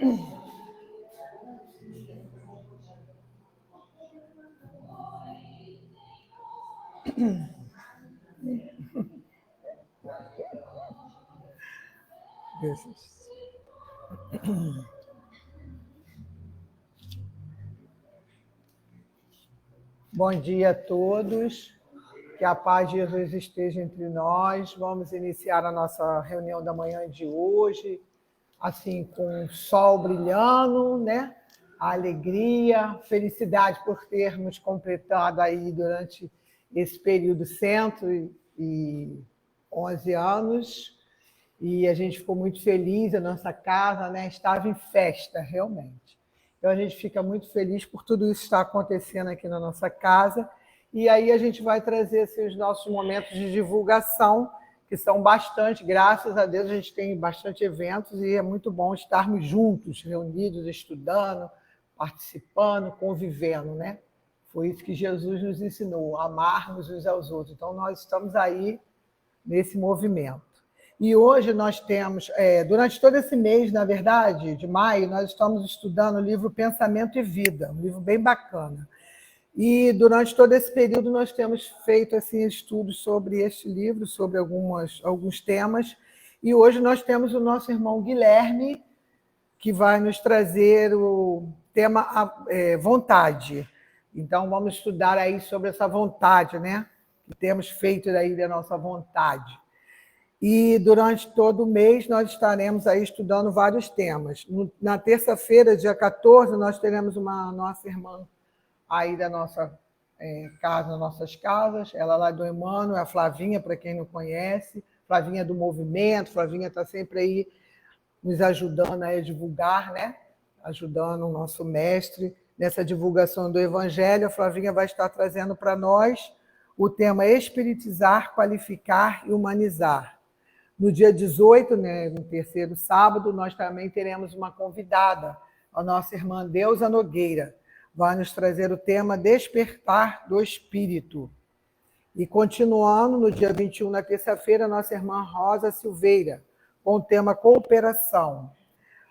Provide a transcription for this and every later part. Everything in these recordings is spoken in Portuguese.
Bom dia a todos, que a paz de Jesus esteja entre nós. Vamos iniciar a nossa reunião da manhã de hoje, assim, com o sol brilhando, né? A alegria, felicidade por termos completado aí durante esse período 111 anos, e a gente ficou muito feliz, a nossa casa, né, estava em festa, realmente. Então, a gente fica muito feliz por tudo isso que está acontecendo aqui na nossa casa. E aí a gente vai trazer assim, os nossos momentos de divulgação, que são bastante, graças a Deus, a gente tem bastante eventos e é muito bom estarmos juntos, reunidos, estudando, participando, convivendo, né? Foi isso que Jesus nos ensinou, amarmos uns aos outros. Então, nós estamos aí nesse movimento. E hoje nós temos, durante todo esse mês, na verdade, de maio, nós estamos estudando o livro Pensamento e Vida, um livro bem bacana. E durante todo esse período nós temos feito assim, estudos sobre este livro, sobre alguns temas. E hoje nós temos o nosso irmão Guilherme, que vai nos trazer o tema vontade. Então vamos estudar aí sobre essa vontade, né? Que temos feito daí da nossa vontade. E durante todo o mês nós estaremos aí estudando vários temas. Na terça-feira, dia 14, nós teremos uma nossa irmã aí da nossa casa, das nossas casas, ela lá do Emmanuel, a Flavinha, para quem não conhece, Flavinha do Movimento, Flavinha está sempre aí nos ajudando a divulgar, né? Ajudando o nosso mestre nessa divulgação do Evangelho. A Flavinha vai estar trazendo para nós o tema espiritizar, qualificar e humanizar. No dia 18, né, no terceiro sábado, nós também teremos uma convidada, a nossa irmã Deusa Nogueira. Vai nos trazer o tema Despertar do Espírito. E continuando, no dia 21, na terça-feira, nossa irmã Rosa Silveira, com o tema Cooperação.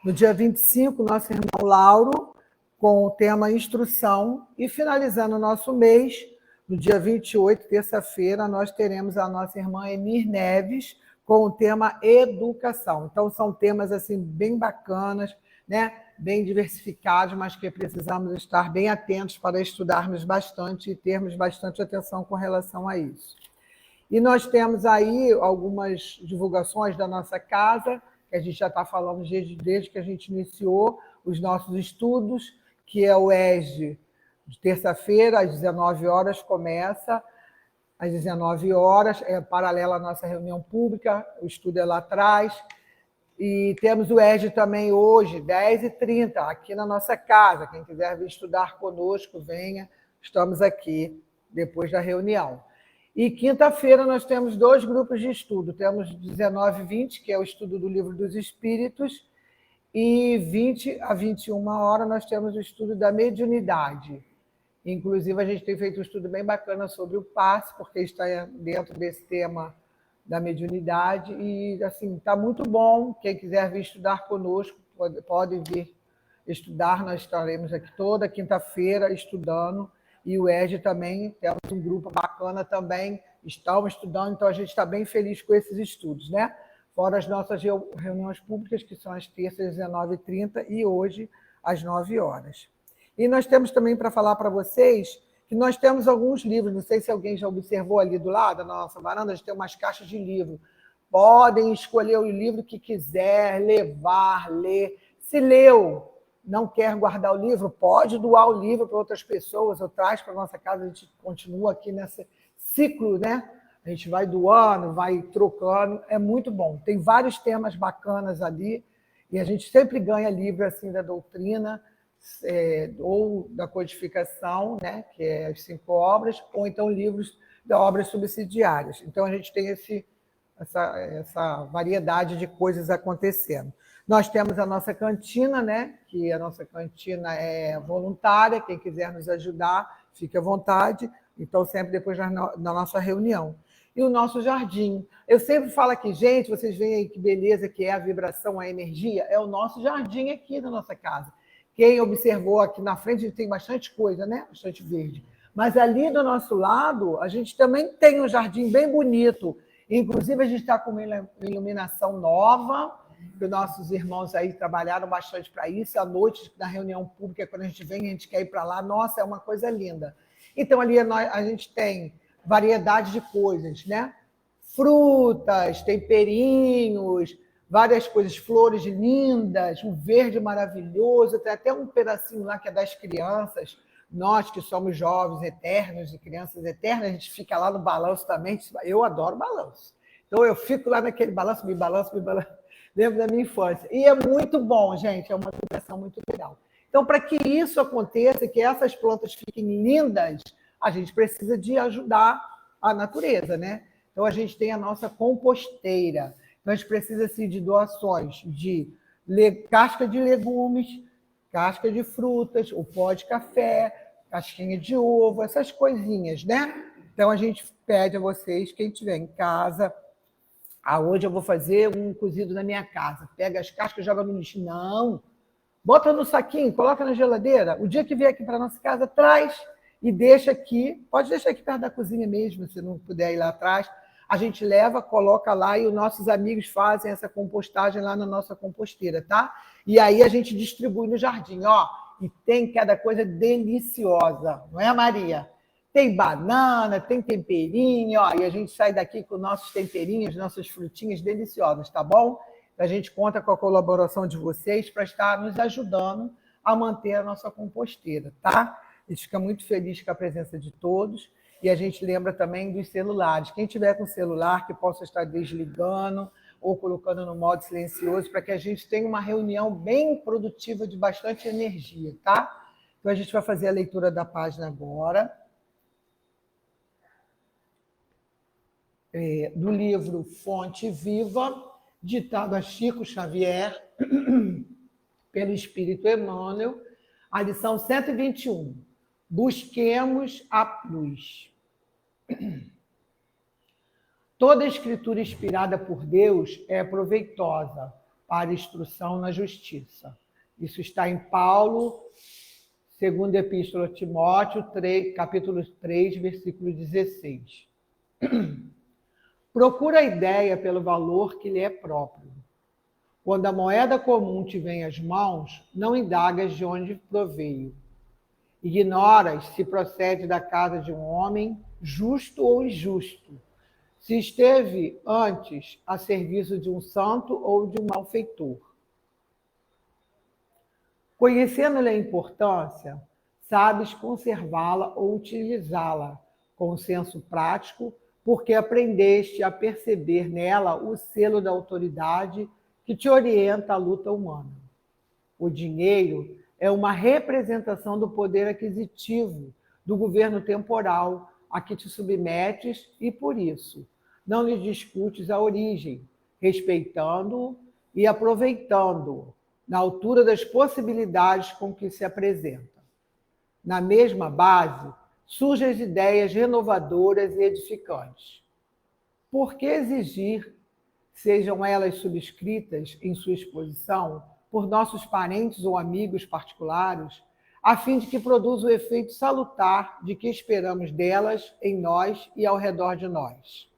No dia 25, nosso irmão Lauro, com o tema Instrução. E finalizando o nosso mês, no dia 28, terça-feira, nós teremos a nossa irmã Emir Neves, com o tema Educação. Então, são temas assim bem bacanas, né? Bem diversificados, mas que precisamos estar bem atentos para estudarmos bastante e termos bastante atenção com relação a isso. E nós temos aí algumas divulgações da nossa casa, que a gente já está falando desde que a gente iniciou os nossos estudos, que é o ESG, de terça-feira, às 19 horas, começa. Às 19 horas, é paralela à nossa reunião pública, o estudo é lá atrás. E temos o ESG também hoje, 10h30, aqui na nossa casa. Quem quiser vir estudar conosco, venha. Estamos aqui depois da reunião. E quinta-feira nós temos 2 grupos de estudo. Temos 19h20, que é o estudo do Livro dos Espíritos, e 20 a 21 horas nós temos o estudo da mediunidade. Inclusive, a gente tem feito um estudo bem bacana sobre o passe, porque está dentro desse tema da mediunidade. E, assim, está muito bom. Quem quiser vir estudar conosco, pode vir estudar. Nós estaremos aqui toda quinta-feira estudando. E o ESG também, temos um grupo bacana também, estamos estudando, então a gente está bem feliz com esses estudos, né? Fora as nossas reuniões públicas, que são às terças, às 19h30, e hoje, às 9 horas. E nós temos também para falar para vocês que nós temos alguns livros, não sei se alguém já observou ali do lado da nossa varanda, a gente tem umas caixas de livro. Podem escolher o livro que quiser, levar, ler. Se leu, não quer guardar o livro, pode doar o livro para outras pessoas, ou traz para a nossa casa, a gente continua aqui nesse ciclo, né? A gente vai doando, vai trocando, é muito bom. Tem vários temas bacanas ali, e a gente sempre ganha livro assim da doutrina, ou da codificação, né, que é as 5 obras, ou então livros de obras subsidiárias. Então, a gente tem essa variedade de coisas acontecendo. Nós temos a nossa cantina, né, que a nossa cantina é voluntária, quem quiser nos ajudar, fique à vontade, então sempre depois da nossa reunião. e o nosso jardim. Eu sempre falo aqui, gente, vocês veem aí que beleza que é a vibração, a energia, é o nosso jardim aqui na nossa casa. Quem observou aqui na frente, a gente tem bastante coisa, né? Bastante verde. Mas ali do nosso lado, a gente também tem um jardim bem bonito. Inclusive, a gente está com uma iluminação nova, que os nossos irmãos aí trabalharam bastante para isso. À noite, na reunião pública, quando a gente vem, a gente quer ir para lá. Nossa, é uma coisa linda. Então, ali a gente tem variedade de coisas, né? Frutas, temperinhos, várias coisas, flores lindas, um verde maravilhoso, tem até um pedacinho lá que é das crianças. Nós que somos jovens eternos e crianças eternas, a gente fica lá no balanço também. Eu adoro balanço. Então eu fico lá naquele balanço, me balanço, me balanço. Lembro da minha infância. E é muito bom, gente, é uma vibração muito legal. Então, para que isso aconteça, que essas plantas fiquem lindas, a gente precisa de ajudar a natureza, né? Então, a gente tem a nossa composteira. Então, a gente precisa assim, de doações de casca de legumes, casca de frutas, o pó de café, casquinha de ovo, essas coisinhas, né? Então, a gente pede a vocês, quem estiver em casa, hoje eu vou fazer um cozido na minha casa. Pega as cascas e joga no lixo. Não. Bota no saquinho, coloca na geladeira. O dia que vier aqui para nossa casa, traz e deixa aqui. Pode deixar aqui perto da cozinha mesmo, se não puder ir lá atrás. A gente leva, coloca lá e os nossos amigos fazem essa compostagem lá na nossa composteira, tá? E aí a gente distribui no jardim, ó. E tem cada coisa deliciosa, não é, Maria? Tem banana, tem temperinho, ó, e a gente sai daqui com nossos temperinhos, nossas frutinhas deliciosas, tá bom? A gente conta com a colaboração de vocês para estar nos ajudando a manter a nossa composteira, tá? A gente fica muito feliz com a presença de todos e a gente lembra também dos celulares. Quem tiver com celular, que possa estar desligando ou colocando no modo silencioso, para que a gente tenha uma reunião bem produtiva de bastante energia, tá? Então, a gente vai fazer a leitura da página agora. Do livro Fonte Viva, ditado a Chico Xavier, pelo Espírito Emmanuel, a lição 121. Busquemos a luz. Toda escritura inspirada por Deus é proveitosa para instrução na justiça. Isso está em Paulo, segunda Epístola a Timóteo, capítulo 3, versículo 16. Procura a ideia pelo valor que lhe é próprio. Quando a moeda comum te vem às mãos, não indagas de onde proveio. Ignoras se procede da casa de um homem, justo ou injusto, se esteve antes a serviço de um santo ou de um malfeitor. Conhecendo-lhe a importância, sabes conservá-la ou utilizá-la com senso prático, porque aprendeste a perceber nela o selo da autoridade que te orienta à luta humana. O dinheiro é uma representação do poder aquisitivo do governo temporal a que te submetes e, por isso, não lhe discutes a origem, respeitando-o e aproveitando-o na altura das possibilidades com que se apresenta. Na mesma base, surgem as ideias renovadoras e edificantes. Por que exigir, sejam elas subscritas em sua exposição por nossos parentes ou amigos particulares, a fim de que produza o efeito salutar de que esperamos delas em nós e ao redor de nós?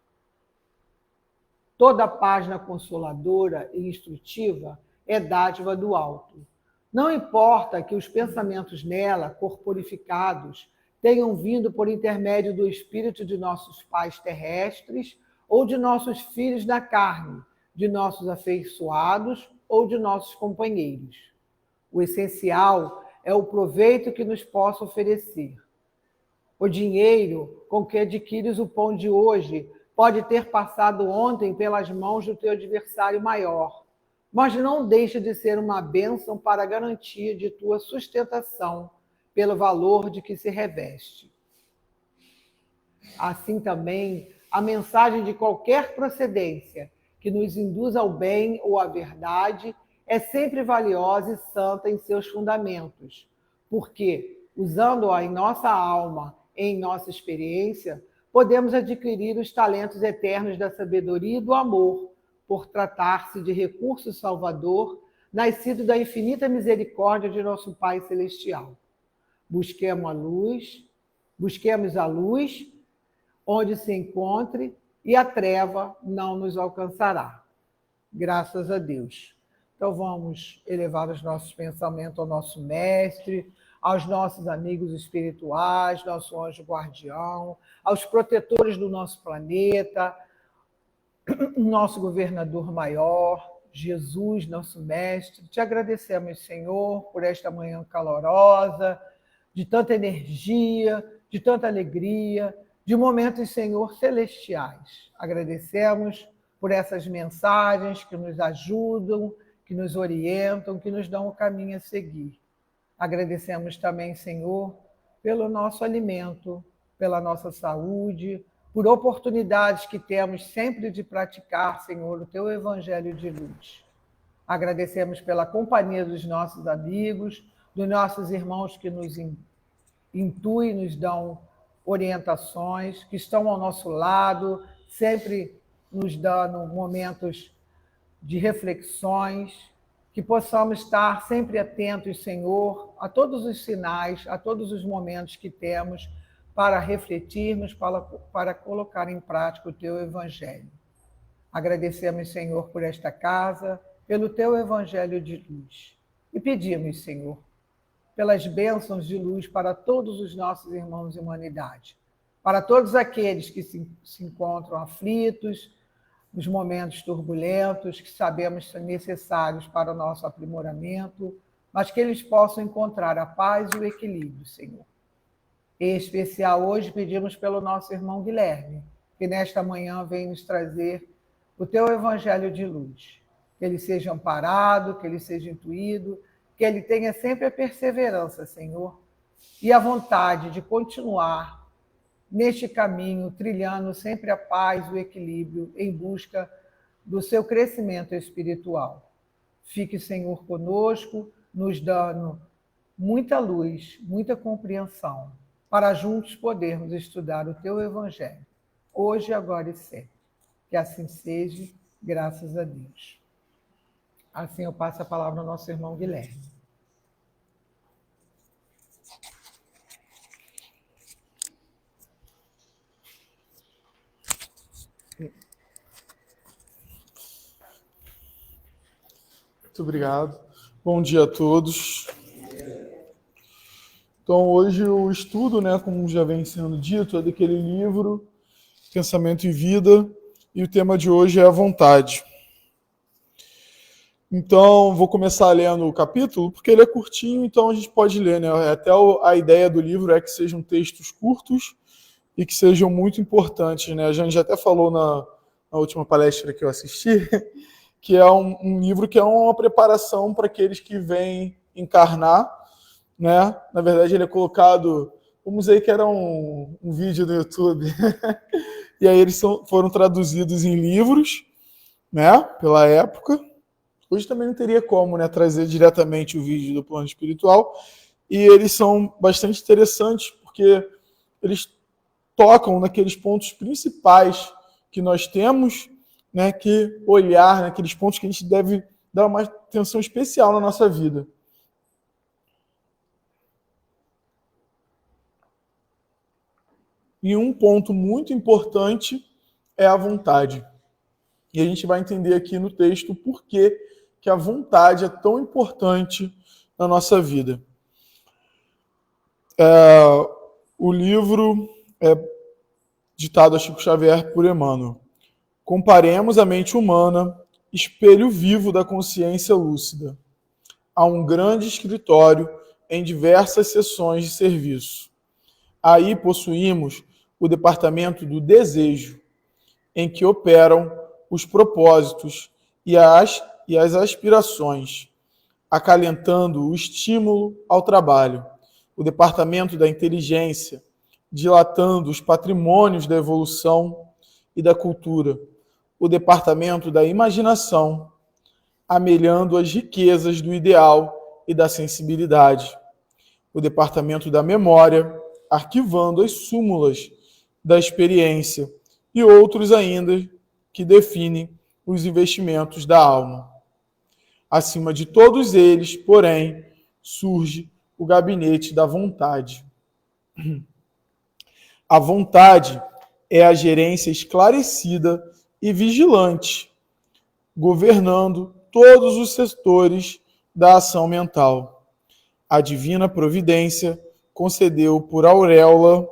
Toda página consoladora e instrutiva é dádiva do alto. Não importa que os pensamentos nela, corporificados, tenham vindo por intermédio do espírito de nossos pais terrestres ou de nossos filhos da carne, de nossos afeiçoados ou de nossos companheiros. O essencial é o proveito que nos possa oferecer. O dinheiro com que adquires o pão de hoje pode ter passado ontem pelas mãos do teu adversário maior, mas não deixa de ser uma bênção para a garantia de tua sustentação pelo valor de que se reveste. Assim também, a mensagem de qualquer procedência que nos induz ao bem ou à verdade é sempre valiosa e santa em seus fundamentos, porque, usando-a em nossa alma, em nossa experiência, podemos adquirir os talentos eternos da sabedoria e do amor, por tratar-se de recurso salvador, nascido da infinita misericórdia de nosso Pai Celestial. Busquemos a luz onde se encontre, e a treva não nos alcançará. Graças a Deus. Então vamos elevar os nossos pensamentos ao nosso Mestre, aos nossos amigos espirituais, nosso anjo guardião, aos protetores do nosso planeta, nosso governador maior, Jesus, nosso Mestre. Te agradecemos, Senhor, por esta manhã calorosa, de tanta energia, de tanta alegria, de momentos, Senhor, celestiais. Agradecemos por essas mensagens que nos ajudam, que nos orientam, que nos dão o caminho a seguir. Agradecemos também, Senhor, pelo nosso alimento, pela nossa saúde, por oportunidades que temos sempre de praticar, Senhor, o Teu Evangelho de luz. Agradecemos pela companhia dos nossos amigos, dos nossos irmãos que nos intuem, nos dão orientações, que estão ao nosso lado, sempre nos dando momentos de reflexões, que possamos estar sempre atentos, Senhor, a todos os sinais, a todos os momentos que temos para refletirmos, para colocar em prática o Teu Evangelho. Agradecemos, Senhor, por esta casa, pelo Teu Evangelho de luz. E pedimos, Senhor, pelas bênçãos de luz para todos os nossos irmãos em humanidade, para todos aqueles que se encontram aflitos, nos momentos turbulentos, que sabemos ser necessários para o nosso aprimoramento, mas que eles possam encontrar a paz e o equilíbrio, Senhor. Em especial, hoje pedimos pelo nosso irmão Guilherme, que nesta manhã vem nos trazer o Teu Evangelho de luz. Que ele seja amparado, que ele seja intuído, que ele tenha sempre a perseverança, Senhor, e a vontade de continuar neste caminho, trilhando sempre a paz, o equilíbrio, em busca do seu crescimento espiritual. Fique, Senhor, conosco, nos dando muita luz, muita compreensão, para juntos podermos estudar o Teu Evangelho, hoje, agora e sempre. Que assim seja, graças a Deus. Assim eu passo a palavra ao nosso irmão Guilherme. Muito obrigado. Bom dia a todos. Então, hoje o estudo, como já vem sendo dito, é daquele livro, Pensamento e Vida, e o tema de hoje é a vontade. Então, vou começar lendo o capítulo, porque ele é curtinho, então a gente pode ler, Até a ideia do livro é que sejam textos curtos e que sejam muito importantes, A gente já até falou na última palestra que eu assisti, que é um livro que é uma preparação para aqueles que vêm encarnar, Na verdade, ele é colocado, vamos dizer que era um vídeo do YouTube, e aí eles foram traduzidos em livros, pela época. Hoje também não teria como, trazer diretamente o vídeo do plano espiritual, e eles são bastante interessantes porque eles tocam naqueles pontos principais que nós temos, que olhar naqueles pontos que a gente deve dar uma atenção especial na nossa vida. E um ponto muito importante é a vontade. E a gente vai entender aqui no texto o porquê que a vontade é tão importante na nossa vida. O livro é ditado a Chico Xavier por Emmanuel. Comparemos a mente humana, espelho vivo da consciência lúcida, a um grande escritório em diversas seções de serviço. Aí possuímos o departamento do desejo, em que operam os propósitos e as aspirações, acalentando o estímulo ao trabalho. O departamento da inteligência, dilatando os patrimônios da evolução e da cultura. O departamento da imaginação, amelhando as riquezas do ideal e da sensibilidade. O departamento da memória, arquivando as súmulas da experiência, e outros ainda que definem os investimentos da alma. Acima de todos eles, porém, surge o gabinete da vontade. A vontade é a gerência esclarecida e vigilante, governando todos os setores da ação mental. A divina providência concedeu por auréola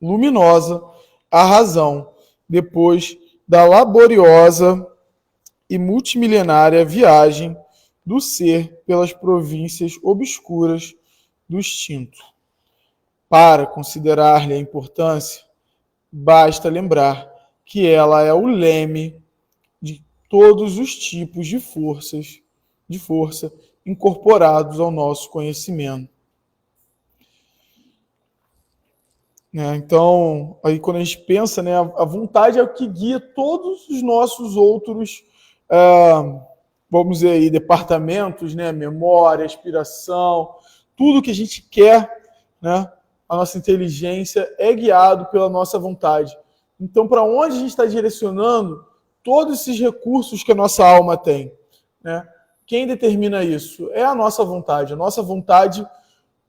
luminosa a razão, depois da laboriosa e multimilenária viagem do ser pelas províncias obscuras do instinto. Para considerar-lhe a importância, basta lembrar que ela é o leme de todos os tipos de força incorporados ao nosso conhecimento. Então, aí quando a gente pensa, a vontade é o que guia todos os nossos outros, vamos dizer aí, departamentos, memória, aspiração, tudo que a gente quer, a nossa inteligência é guiado pela nossa vontade. Então, para onde a gente está direcionando todos esses recursos que a nossa alma tem? Quem determina isso? É a nossa vontade. A nossa vontade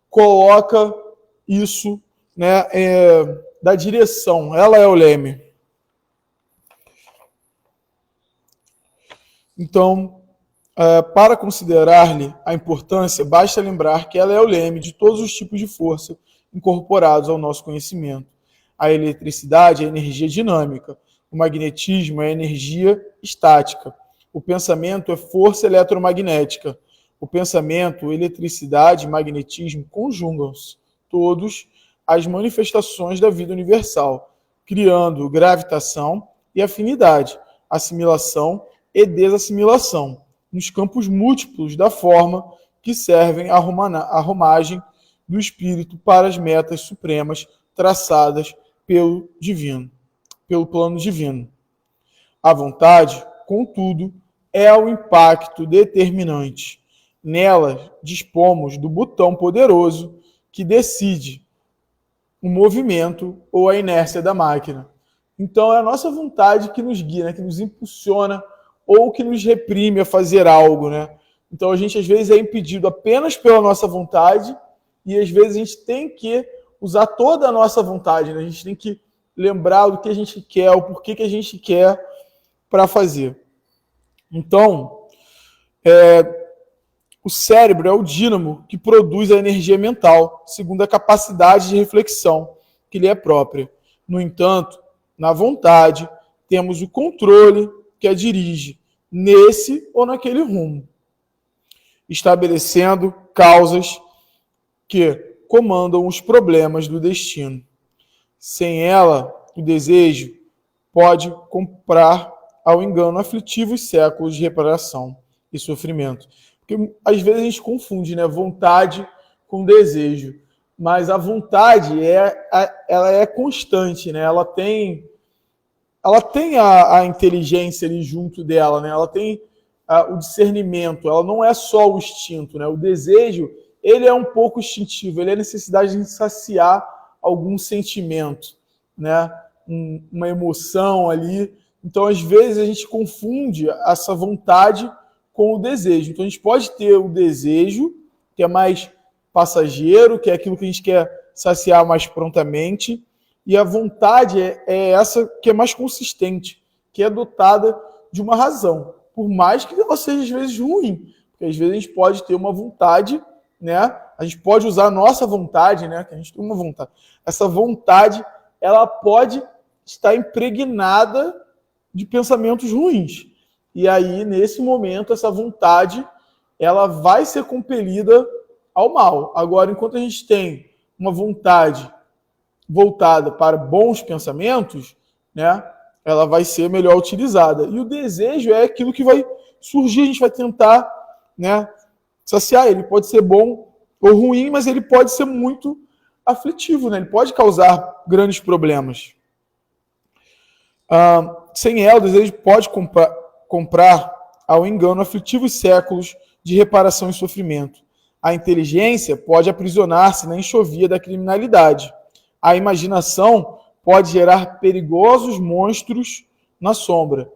coloca isso da direção. Ela é o leme. Então, para considerar-lhe a importância, basta lembrar que ela é o leme de todos os tipos de força incorporados ao nosso conhecimento. A eletricidade é energia dinâmica, o magnetismo é energia estática, o pensamento é força eletromagnética. O pensamento, eletricidade e magnetismo conjugam-se todos as manifestações da vida universal, criando gravitação e afinidade, assimilação e desassimilação, nos campos múltiplos da forma que servem à arrumagem do espírito para as metas supremas traçadas pelo plano divino. A vontade, contudo, é o impacto determinante. Nela dispomos do botão poderoso que decide o movimento ou a inércia da máquina. Então é a nossa vontade que nos guia, que nos impulsiona ou que nos reprime a fazer algo. Então a gente às vezes é impedido apenas pela nossa vontade e às vezes a gente tem que usar toda a nossa vontade. A gente tem que lembrar do que a gente quer, o porquê que a gente quer para fazer. Então, o cérebro é o dínamo que produz a energia mental, segundo a capacidade de reflexão que lhe é própria. No entanto, na vontade, temos o controle que a dirige nesse ou naquele rumo, estabelecendo causas que comandam os problemas do destino. Sem ela, o desejo pode comprar ao engano aflitivo os séculos de reparação e sofrimento. Porque às vezes a gente confunde, vontade com desejo. Mas a vontade ela é constante, Ela tem a inteligência ali junto dela, Ela tem o discernimento. Ela não é só o instinto, O desejo, ele é um pouco instintivo. Ele é a necessidade de saciar algum sentimento, uma emoção ali. Então, às vezes, a gente confunde essa vontade com o desejo. Então, a gente pode ter o desejo, que é mais passageiro, que é aquilo que a gente quer saciar mais prontamente, e a vontade é essa que é mais consistente, que é dotada de uma razão, por mais que ela seja, às vezes, ruim. Porque, às vezes, a gente pode ter uma vontade, a gente pode usar a nossa vontade, que a gente tem uma vontade. Essa vontade, ela pode estar impregnada de pensamentos ruins. E aí, nesse momento, essa vontade, ela vai ser compelida ao mal. Agora, enquanto a gente tem uma vontade voltada para bons pensamentos, ela vai ser melhor utilizada. E o desejo é aquilo que vai surgir, a gente vai tentar saciar. Ele pode ser bom ou ruim, mas ele pode ser muito aflitivo, Ele pode causar grandes problemas. Sem ela, o desejo pode comprar ao engano aflitivos séculos de reparação e sofrimento. A inteligência pode aprisionar-se na enxovia da criminalidade. A imaginação pode gerar perigosos monstros na sombra.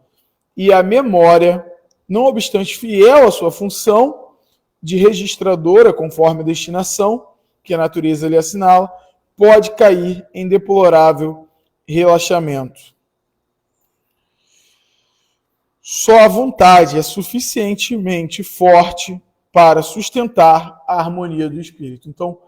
E a memória, não obstante fiel à sua função de registradora, conforme a destinação que a natureza lhe assinala, pode cair em deplorável relaxamento. Só a vontade é suficientemente forte para sustentar a harmonia do espírito. Então,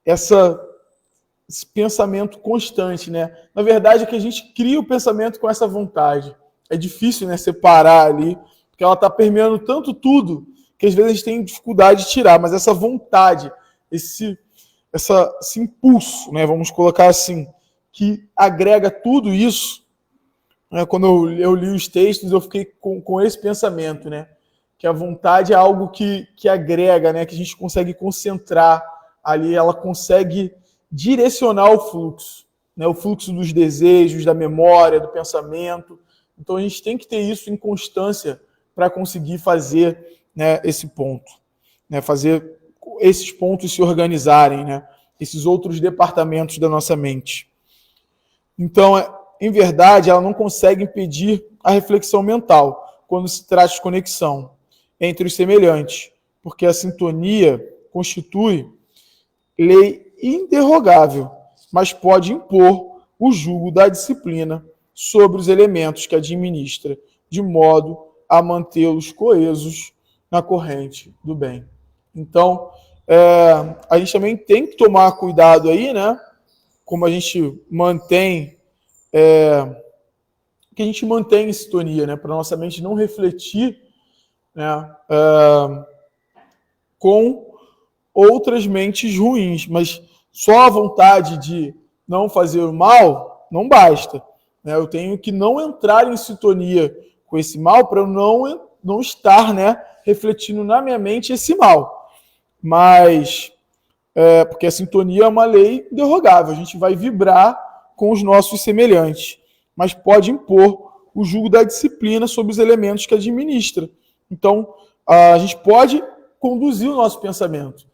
esse pensamento constante, né? Na verdade, é que a gente cria o pensamento com essa vontade. É difícil, né, separar ali, porque ela está permeando tanto tudo que às vezes a gente tem dificuldade de tirar, mas essa vontade, esse impulso, né, vamos colocar assim, que agrega tudo isso, né, quando eu li os textos, eu fiquei com esse pensamento, né, que a vontade é algo que agrega, né, que a gente consegue concentrar ali, ela consegue direcionar o fluxo, né, o fluxo dos desejos, da memória, do pensamento. Então a gente tem que ter isso em constância para conseguir fazer, né, esse ponto, né, fazer esses pontos se organizarem, né, esses outros departamentos da nossa mente. Então, em verdade, ela não consegue impedir a reflexão mental quando se trata de conexão entre os semelhantes, porque a sintonia constitui lei inderrogável, mas pode impor o jugo da disciplina sobre os elementos que administra, de modo a mantê-los coesos na corrente do bem. Então, a gente também tem que tomar cuidado aí, né? Como a gente mantém, que a gente mantém em sintonia, né? Para nossa mente não refletir, né, com outras mentes ruins, mas só a vontade de não fazer o mal não basta, né? Eu tenho que não entrar em sintonia com esse mal para eu não estar, né, refletindo na minha mente esse mal. Mas, porque a sintonia é uma lei inderrogável, a gente vai vibrar com os nossos semelhantes, mas pode impor o jugo da disciplina sobre os elementos que administra. Então, a gente pode conduzir o nosso pensamento,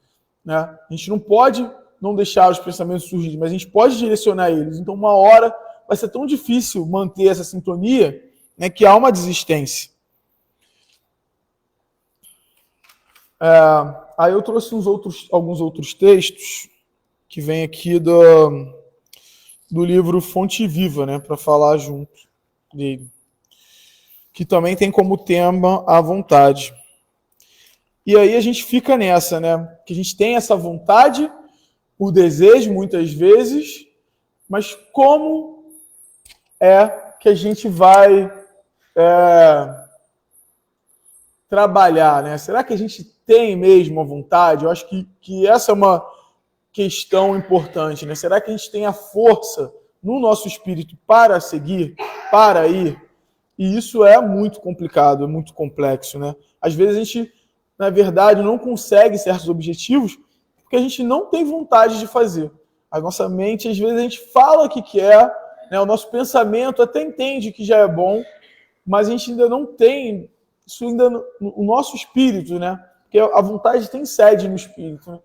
né? A gente não pode não deixar os pensamentos surgir, mas a gente pode direcionar eles. Então, uma hora vai ser tão difícil manter essa sintonia, né, que há uma desistência. Aí eu trouxe alguns outros textos que vem aqui do livro Fonte Viva, né, para falar junto dele, que também tem como tema a vontade. E aí a gente fica nessa, né, que a gente tem essa vontade, o desejo muitas vezes, mas como é que a gente vai trabalhar, né? Será que a gente tem mesmo a vontade? Eu acho que essa é uma questão importante, né? Será que a gente tem a força no nosso espírito para seguir, para ir? E isso é muito complicado, é muito complexo, né? Às vezes a gente, na verdade, não consegue certos objetivos porque a gente não tem vontade de fazer. A nossa mente, às vezes, a gente fala que quer, né? O nosso pensamento até entende que já é bom, mas a gente ainda não tem isso ainda no nosso espírito, né? Porque a vontade tem sede no espírito, né?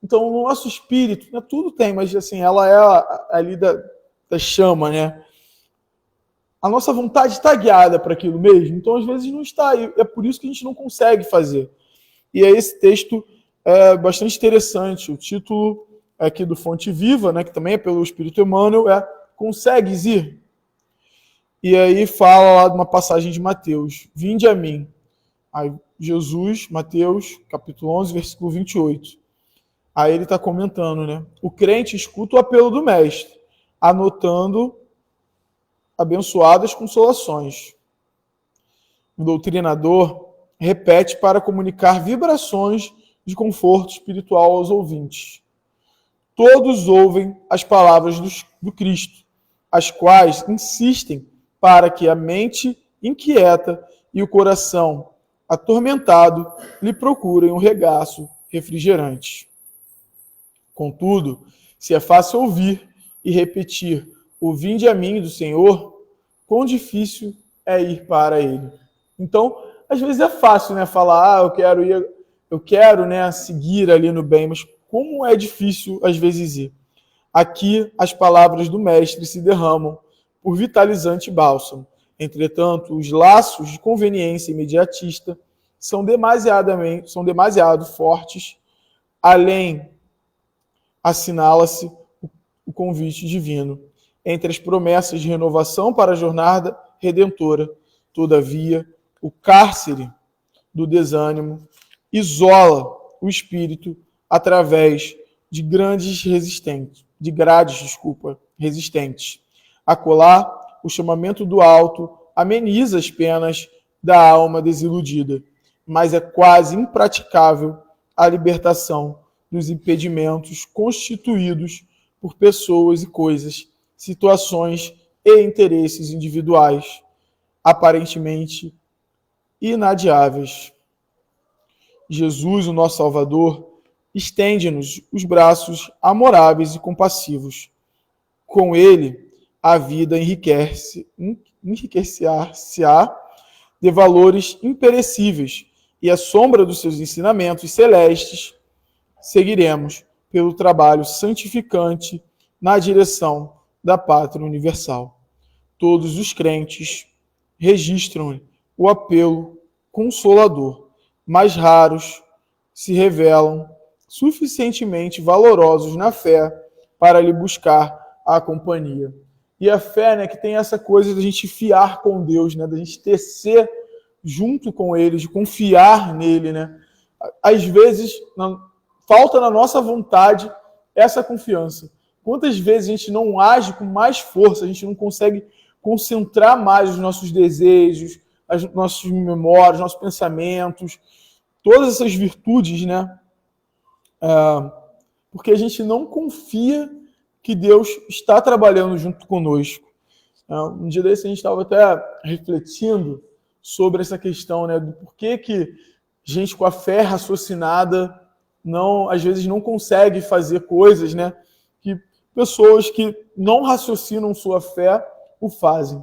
Então, o nosso espírito, né, tudo tem, mas assim, ela é ali da chama, né? A nossa vontade está guiada para aquilo mesmo, então às vezes não está, e é por isso que a gente não consegue fazer. E aí esse texto é bastante interessante, o título aqui do Fonte Viva, né, que também é pelo Espírito Emmanuel, é Consegues ir? E aí fala lá de uma passagem de Mateus, vinde a mim. Aí Jesus, Mateus, capítulo 11, versículo 28. Aí ele está comentando, né? O crente escuta o apelo do mestre, anotando abençoadas consolações. O doutrinador repete para comunicar vibrações de conforto espiritual aos ouvintes. Todos ouvem as palavras do Cristo, as quais insistem para que a mente inquieta e o coração atormentado lhe procurem um regaço refrigerante. Contudo, se é fácil ouvir e repetir o vinde a mim do Senhor, quão difícil é ir para ele. Então, às vezes é fácil, né, falar, eu quero, né, seguir ali no bem, mas como é difícil às vezes ir. Aqui as palavras do mestre se derramam por vitalizante bálsamo. Entretanto, os laços de conveniência imediatista são demasiado fortes. Além, assinala-se o convite divino. Entre as promessas de renovação para a jornada redentora, todavia, o cárcere do desânimo isola o espírito através de grades resistentes. Acolá, o chamamento do alto ameniza as penas da alma desiludida, mas é quase impraticável a libertação dos impedimentos constituídos por pessoas e coisas, situações e interesses individuais, aparentemente inadiáveis. Jesus, o nosso Salvador, estende-nos os braços amoráveis e compassivos. Com ele, a vida enriquecer-se-á de valores imperecíveis, e à sombra dos seus ensinamentos celestes, seguiremos pelo trabalho santificante na direção da pátria universal. Todos os crentes registram o apelo consolador, mas raros se revelam suficientemente valorosos na fé para lhe buscar a companhia. E a fé, né, que tem essa coisa de a gente fiar com Deus, né, da gente tecer junto com Ele, de confiar nele, né? Às vezes, falta na nossa vontade essa confiança. Quantas vezes a gente não age com mais força, a gente não consegue concentrar mais os nossos desejos, as nossas memórias, nossos pensamentos, todas essas virtudes, né? Porque a gente não confia que Deus está trabalhando junto conosco. Um dia desse a gente estava até refletindo sobre essa questão, né, do porquê que gente com a fé raciocinada às vezes não consegue fazer coisas, né, que pessoas que não raciocinam sua fé o fazem.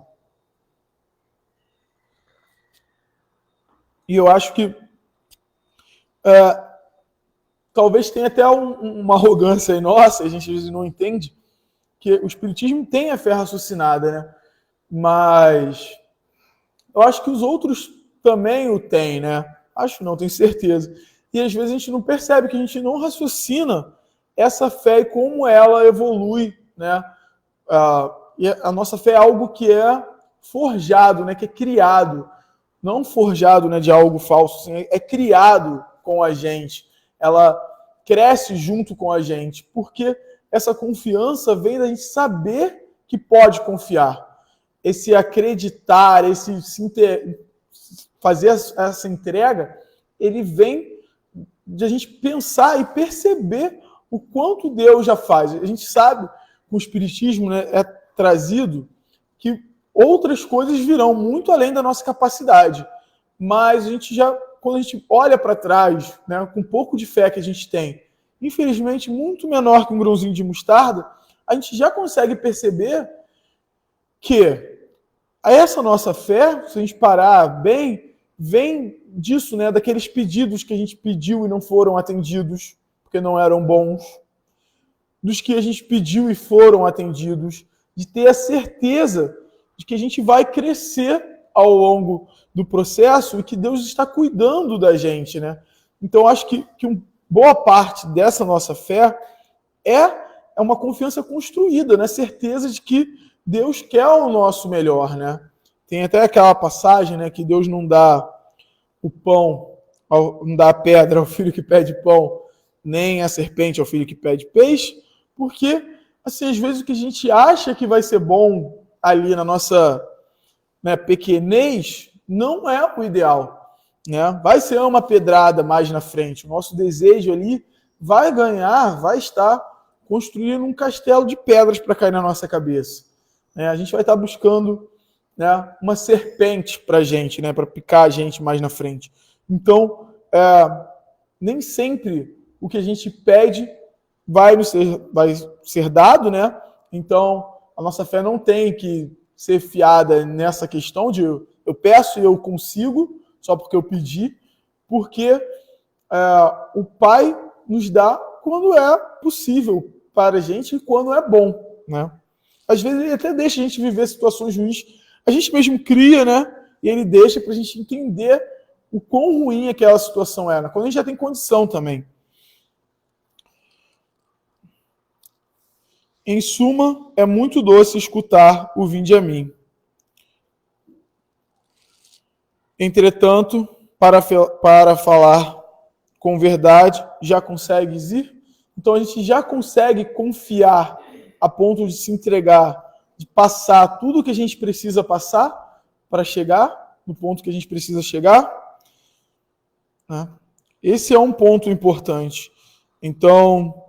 E eu acho que talvez tenha até uma arrogância aí nossa, a gente às vezes não entende, que o Espiritismo tem a fé raciocinada, né? Mas eu acho que os outros também o têm, né? Acho não, tenho certeza. E às vezes a gente não percebe que a gente não raciocina essa fé e como ela evolui, né? E a nossa fé é algo que é forjado, né? Que é criado. Não forjado, né, de algo falso, assim, é criado com a gente. Ela cresce junto com a gente, porque essa confiança vem da gente saber que pode confiar. Esse acreditar, fazer essa entrega, ele vem de a gente pensar e perceber o quanto Deus já faz. A gente sabe, com o Espiritismo, né, é trazido que outras coisas virão muito além da nossa capacidade. Mas a gente quando a gente olha para trás, né, com um pouco de fé que a gente tem, infelizmente muito menor que um grãozinho de mostarda, a gente já consegue perceber que essa nossa fé, se a gente parar bem, vem disso, né, daqueles pedidos que a gente pediu e não foram atendidos, porque não eram bons, dos que a gente pediu e foram atendidos, de ter a certeza de que a gente vai crescer ao longo do processo e que Deus está cuidando da gente, né? Então, acho que boa parte dessa nossa fé é uma confiança construída, né? Certeza de que Deus quer o nosso melhor, né? Tem até aquela passagem, né, que Deus não dá o pão, não dá a pedra ao filho que pede pão, nem a serpente ao filho que pede peixe, porque, assim, às vezes o que a gente acha que vai ser bom ali na nossa, né, pequenez, não é o ideal, né? Vai ser uma pedrada mais na frente. O nosso desejo ali vai estar construindo um castelo de pedras para cair na nossa cabeça. Né? A gente vai estar buscando, né, uma serpente para a gente, né, para picar a gente mais na frente. Então, nem sempre o que a gente pede vai ser dado, né? Então, a nossa fé não tem que ser fiada nessa questão de eu peço e eu consigo, só porque eu pedi, porque o Pai nos dá quando é possível, para a gente quando é bom, né? Às vezes ele até deixa a gente viver situações ruins, a gente mesmo cria, né? E ele deixa para a gente entender o quão ruim aquela situação era, quando a gente já tem condição também. Em suma, é muito doce escutar o vinde a mim. Entretanto, para falar com verdade, já consegues ir? Então a gente já consegue confiar a ponto de se entregar, de passar tudo o que a gente precisa passar para chegar no ponto que a gente precisa chegar? Esse é um ponto importante. Então,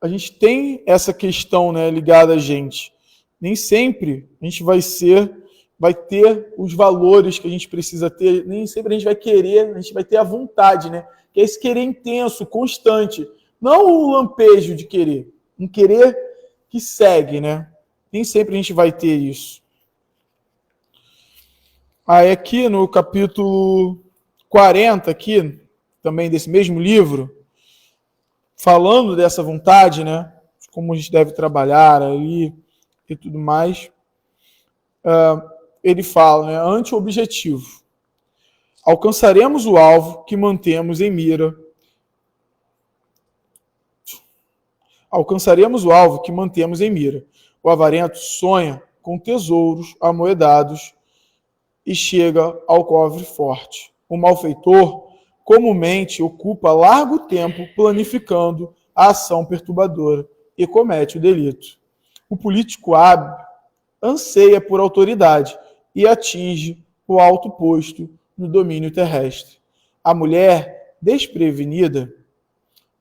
a gente tem essa questão, né, ligada a gente. Nem sempre a gente vai ter os valores que a gente precisa ter, nem sempre a gente vai querer, a gente vai ter a vontade, né? Que é esse querer intenso, constante. Não o lampejo de querer, um querer que segue, né? Nem sempre a gente vai ter isso. Aí aqui no capítulo 40, aqui, também desse mesmo livro, falando dessa vontade, né? Como a gente deve trabalhar ali e tudo mais, ele fala, né? Anti-objetivo. Alcançaremos o alvo que mantemos em mira. Alcançaremos o alvo que mantemos em mira. O avarento sonha com tesouros amoedados e chega ao cofre forte. O malfeitor comumente ocupa largo tempo planificando a ação perturbadora e comete o delito. O político hábil anseia por autoridade e atinge o alto posto no domínio terrestre. A mulher desprevenida,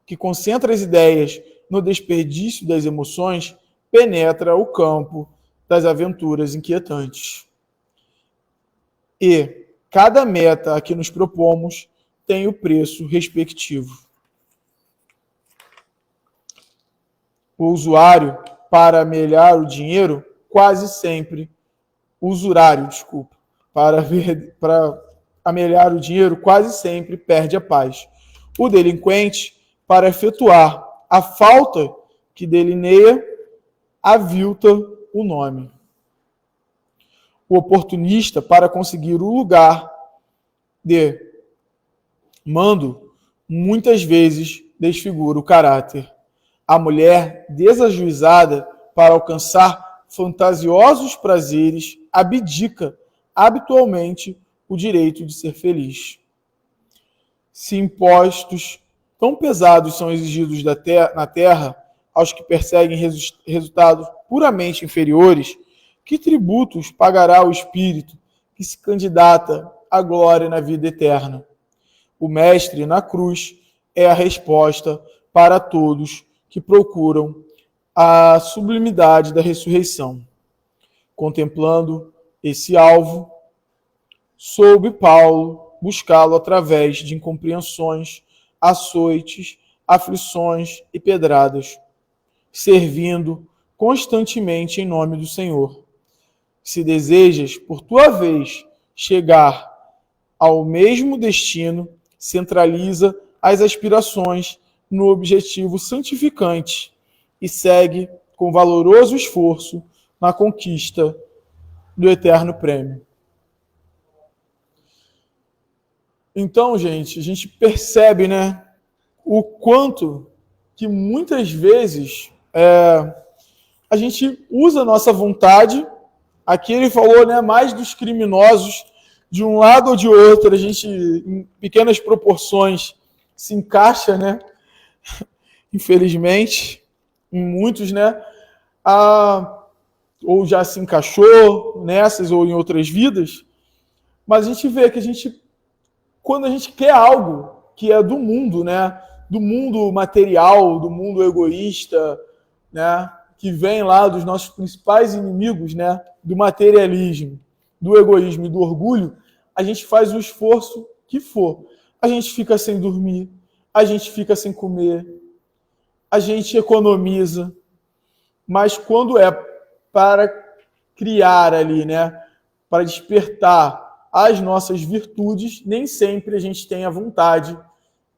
que concentra as ideias no desperdício das emoções, penetra o campo das aventuras inquietantes. E cada meta a que nos propomos tem o preço respectivo. O usurário, para amelhar o dinheiro, quase sempre, para amelhar o dinheiro, quase sempre perde a paz. O delinquente, para efetuar a falta que delineia, avilta o nome. O oportunista, para conseguir o lugar de mando, muitas vezes desfigura o caráter. A mulher desajuizada, para alcançar fantasiosos prazeres, abdica habitualmente o direito de ser feliz. Se impostos tão pesados são exigidos na terra aos que perseguem resultados puramente inferiores, que tributos pagará o espírito que se candidata à glória na vida eterna? O Mestre na cruz é a resposta para todos que procuram a sublimidade da ressurreição. Contemplando esse alvo, soube Paulo buscá-lo através de incompreensões, açoites, aflições e pedradas, servindo constantemente em nome do Senhor. Se desejas, por tua vez, chegar ao mesmo destino, centraliza as aspirações no objetivo santificante e segue com valoroso esforço na conquista do eterno prêmio. Então, gente, a gente percebe, né, o quanto que muitas vezes a gente usa a nossa vontade. Aqui ele falou, né, mais dos criminosos, de um lado ou de outro, a gente, em pequenas proporções, se encaixa, né, infelizmente, em muitos, né, ou já se encaixou nessas ou em outras vidas, mas a gente vê que quando a gente quer algo que é do mundo, né, do mundo material, do mundo egoísta, né, que vem lá dos nossos principais inimigos, né, do materialismo, do egoísmo e do orgulho, a gente faz o esforço que for. A gente fica sem dormir, a gente fica sem comer, a gente economiza, mas quando é para criar ali, né, para despertar as nossas virtudes, nem sempre a gente tem a vontade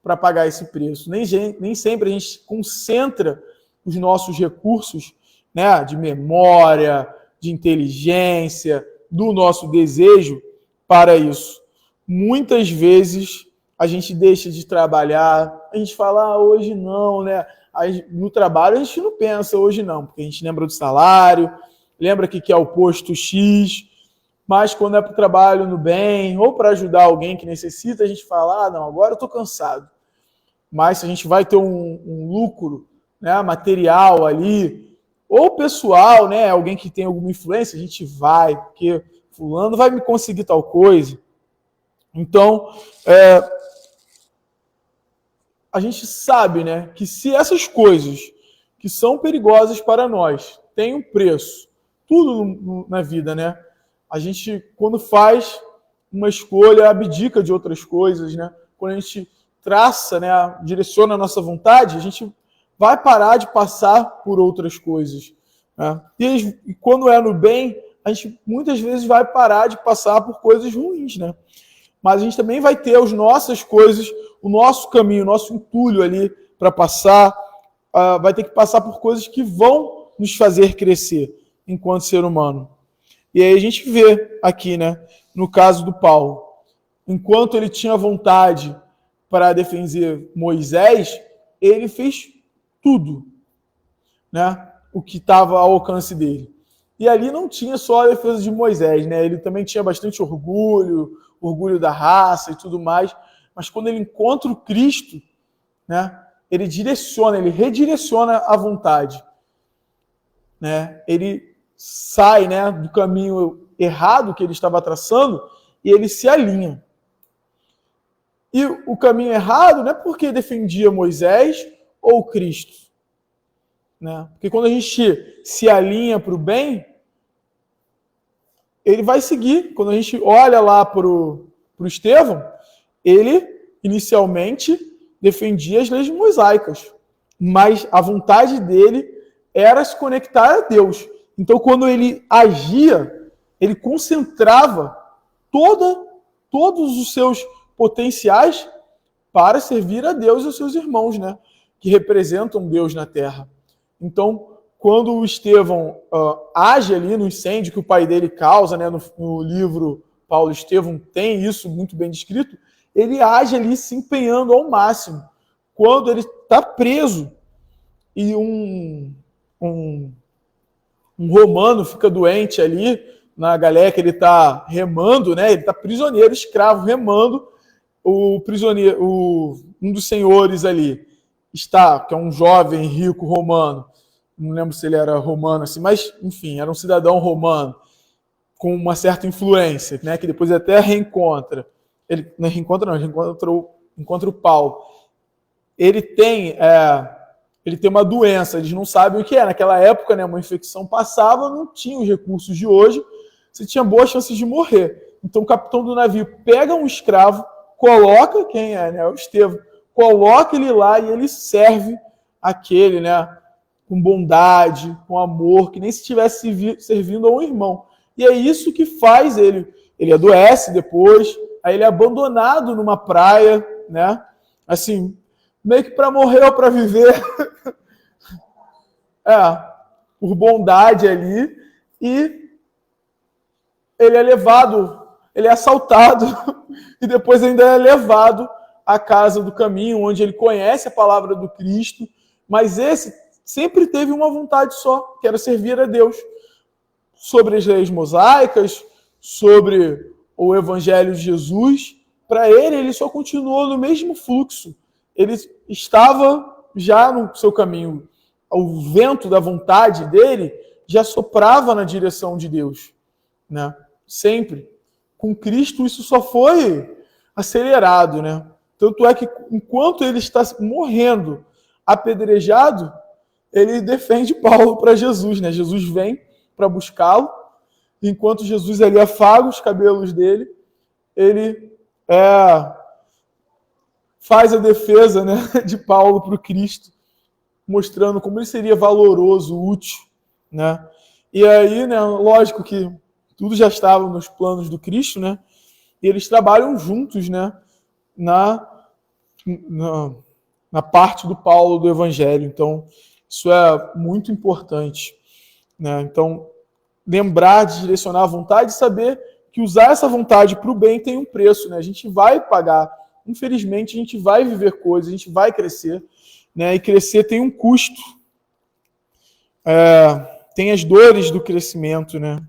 para pagar esse preço. Nem sempre a gente concentra os nossos recursos, né, de memória, de inteligência, do nosso desejo para isso. Muitas vezes a gente deixa de trabalhar, a gente fala, hoje não, né? Aí, no trabalho a gente não pensa hoje não, porque a gente lembra do salário, lembra que é o posto X, mas quando é para o trabalho no bem, ou para ajudar alguém que necessita, a gente fala, não, agora eu estou cansado. Mas se a gente vai ter um lucro, né, material ali, ou pessoal, né, alguém que tem alguma influência, a gente vai, porque fulano vai me conseguir tal coisa. Então, a gente sabe, né, que se essas coisas que são perigosas para nós têm um preço, tudo na vida, né? A gente, quando faz uma escolha, abdica de outras coisas, né? Quando a gente traça, né, direciona a nossa vontade, a gente vai parar de passar por outras coisas, né? E quando é no bem, a gente muitas vezes vai parar de passar por coisas ruins, né? Mas a gente também vai ter as nossas coisas, o nosso caminho, o nosso entulho ali para passar, vai ter que passar por coisas que vão nos fazer crescer enquanto ser humano. E aí a gente vê aqui, né, no caso do Paulo, enquanto ele tinha vontade para defender Moisés, ele fez tudo, né, o que estava ao alcance dele. E ali não tinha só a defesa de Moisés, né? Ele também tinha bastante orgulho da raça e tudo mais. Mas quando ele encontra o Cristo, né, ele redireciona a vontade, né? Ele sai, né, do caminho errado que ele estava traçando e ele se alinha. E o caminho errado não é porque defendia Moisés ou Cristo, né? Porque quando a gente se alinha para o bem, ele vai seguir. Quando a gente olha lá para o Estevão, ele inicialmente defendia as leis mosaicas, mas a vontade dele era se conectar a Deus. Então, quando ele agia, ele concentrava todos os seus potenciais para servir a Deus e aos seus irmãos, né, que representam Deus na terra. Então, quando o Estevão age ali no incêndio que o pai dele causa, né, no livro Paulo e Estevão tem isso muito bem descrito, ele age ali se empenhando ao máximo. Quando ele está preso e um romano fica doente ali na galera que ele está remando, né, ele está prisioneiro, escravo, remando, o prisioneiro, um dos senhores ali que é um jovem rico romano, não lembro se ele era romano assim, mas enfim, era um cidadão romano com uma certa influência, né, que depois até reencontra. Ele não encontra o Paulo. Ele tem uma doença, eles não sabem o que é. Naquela época, né, uma infecção passava, não tinha os recursos de hoje, você tinha boas chances de morrer. Então o capitão do navio pega um escravo, coloca, quem é, né, o Estevão, coloca ele lá e ele serve aquele, né, com bondade, com amor, que nem se estivesse servindo a um irmão. E é isso que faz ele adoece depois, aí ele é abandonado numa praia, né, assim, meio que para morrer ou para viver, por bondade ali, e ele é levado, ele é assaltado, e depois ainda é levado à casa do caminho, onde ele conhece a palavra do Cristo, mas esse sempre teve uma vontade só, que era servir a Deus. Sobre as leis mosaicas, sobre o Evangelho de Jesus, para ele só continuou no mesmo fluxo. Ele estava já no seu caminho. O vento da vontade dele já soprava na direção de Deus, né? Sempre. Com Cristo isso só foi acelerado, né? Tanto é que enquanto ele está morrendo apedrejado, ele defende Paulo para Jesus, né? Jesus vem para buscá-lo, enquanto Jesus ali afaga os cabelos dele, ele faz a defesa, né, de Paulo para o Cristo, mostrando como ele seria valoroso, útil, né? E aí, né, lógico que tudo já estava nos planos do Cristo, né? E eles trabalham juntos, né, na na parte do Paulo do Evangelho. Então, isso é muito importante, né? Então, lembrar de direcionar a vontade e saber que usar essa vontade para o bem tem um preço, né? A gente vai pagar. Infelizmente, a gente vai viver coisas, a gente vai crescer, né? E crescer tem um custo. Tem as dores do crescimento, né?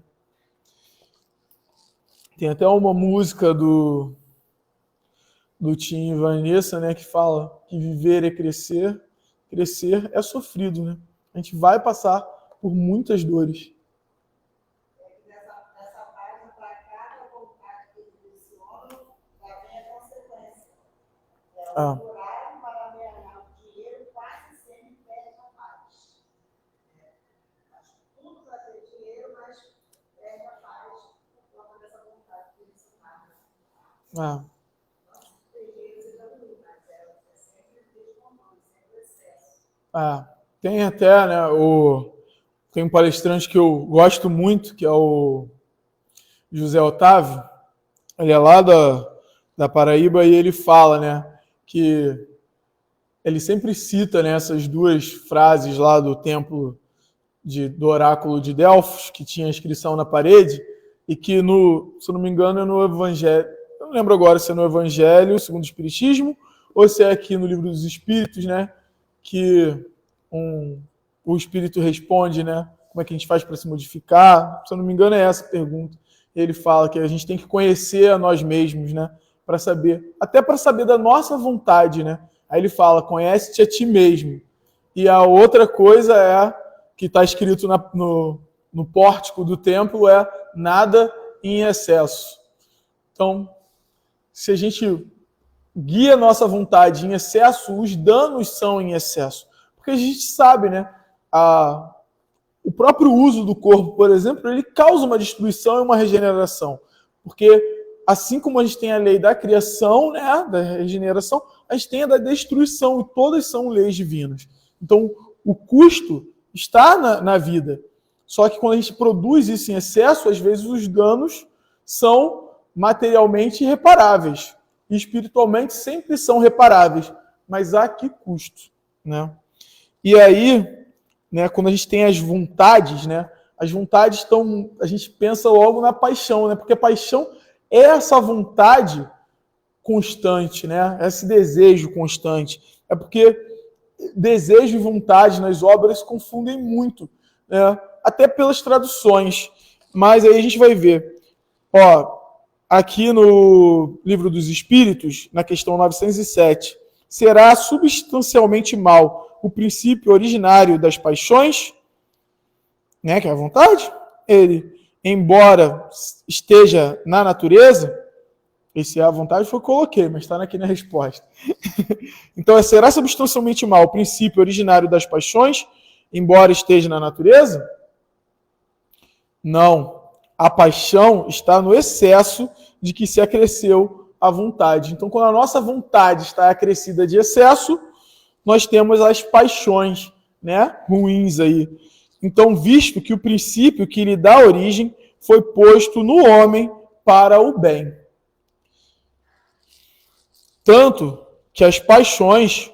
Tem até uma música do Tim e Vanessa, né, que fala que viver é crescer, crescer é sofrido, né? A gente vai passar por muitas dores. Nessa página, para cada vontade que ele direciona, já vem a consequência. O horário para ganhar o dinheiro quase sempre perde a paz. Tudo para ter dinheiro, mas perde a paz por conta dessa vontade que ele se faz. Tem até, né, tem um palestrante que eu gosto muito, que é o José Otávio. Ele é lá da Paraíba e ele fala, né, que ele sempre cita, né, essas duas frases lá do templo do oráculo de Delfos, que tinha a inscrição na parede, e que, se eu não me engano, é no Evangelho. Eu não lembro agora se é no Evangelho segundo o Espiritismo ou se é aqui no Livro dos Espíritos, né? Que o Espírito responde, né? Como é que a gente faz para se modificar? Se eu não me engano, é essa a pergunta. Ele fala que a gente tem que conhecer a nós mesmos, né? Para saber, até para saber da nossa vontade, né? Aí ele fala, conhece-te a ti mesmo. E a outra coisa que está escrito no pórtico do templo nada em excesso. Então, se a gente guia a nossa vontade em excesso, os danos são em excesso. Porque a gente sabe, né? O próprio uso do corpo, por exemplo, ele causa uma destruição e uma regeneração. Porque assim como a gente tem a lei da criação, né, da regeneração, a gente tem a da destruição, e todas são leis divinas. Então, o custo está na vida. Só que quando a gente produz isso em excesso, às vezes os danos são materialmente irreparáveis. E espiritualmente sempre são reparáveis. Mas a que custo? Né? E aí, né, quando a gente tem as vontades, né, as vontades estão... A gente pensa logo na paixão, né? Porque a paixão é essa vontade constante, né? Esse desejo constante. É porque desejo e vontade nas obras se confundem muito, né? Até pelas traduções. Mas aí a gente vai ver. Aqui no Livro dos Espíritos, na questão 907, será substancialmente mal o princípio originário das paixões, né, que é a vontade? Ele, embora esteja na natureza, esse a vontade foi eu coloquei, mas está aqui na resposta. Então, será substancialmente mal o princípio originário das paixões, embora esteja na natureza? Não. A paixão está no excesso de que se acresceu a vontade. Então, quando a nossa vontade está acrescida de excesso, nós temos as paixões, né, ruins aí. Então, visto que o princípio que lhe dá origem foi posto no homem para o bem. Tanto que as paixões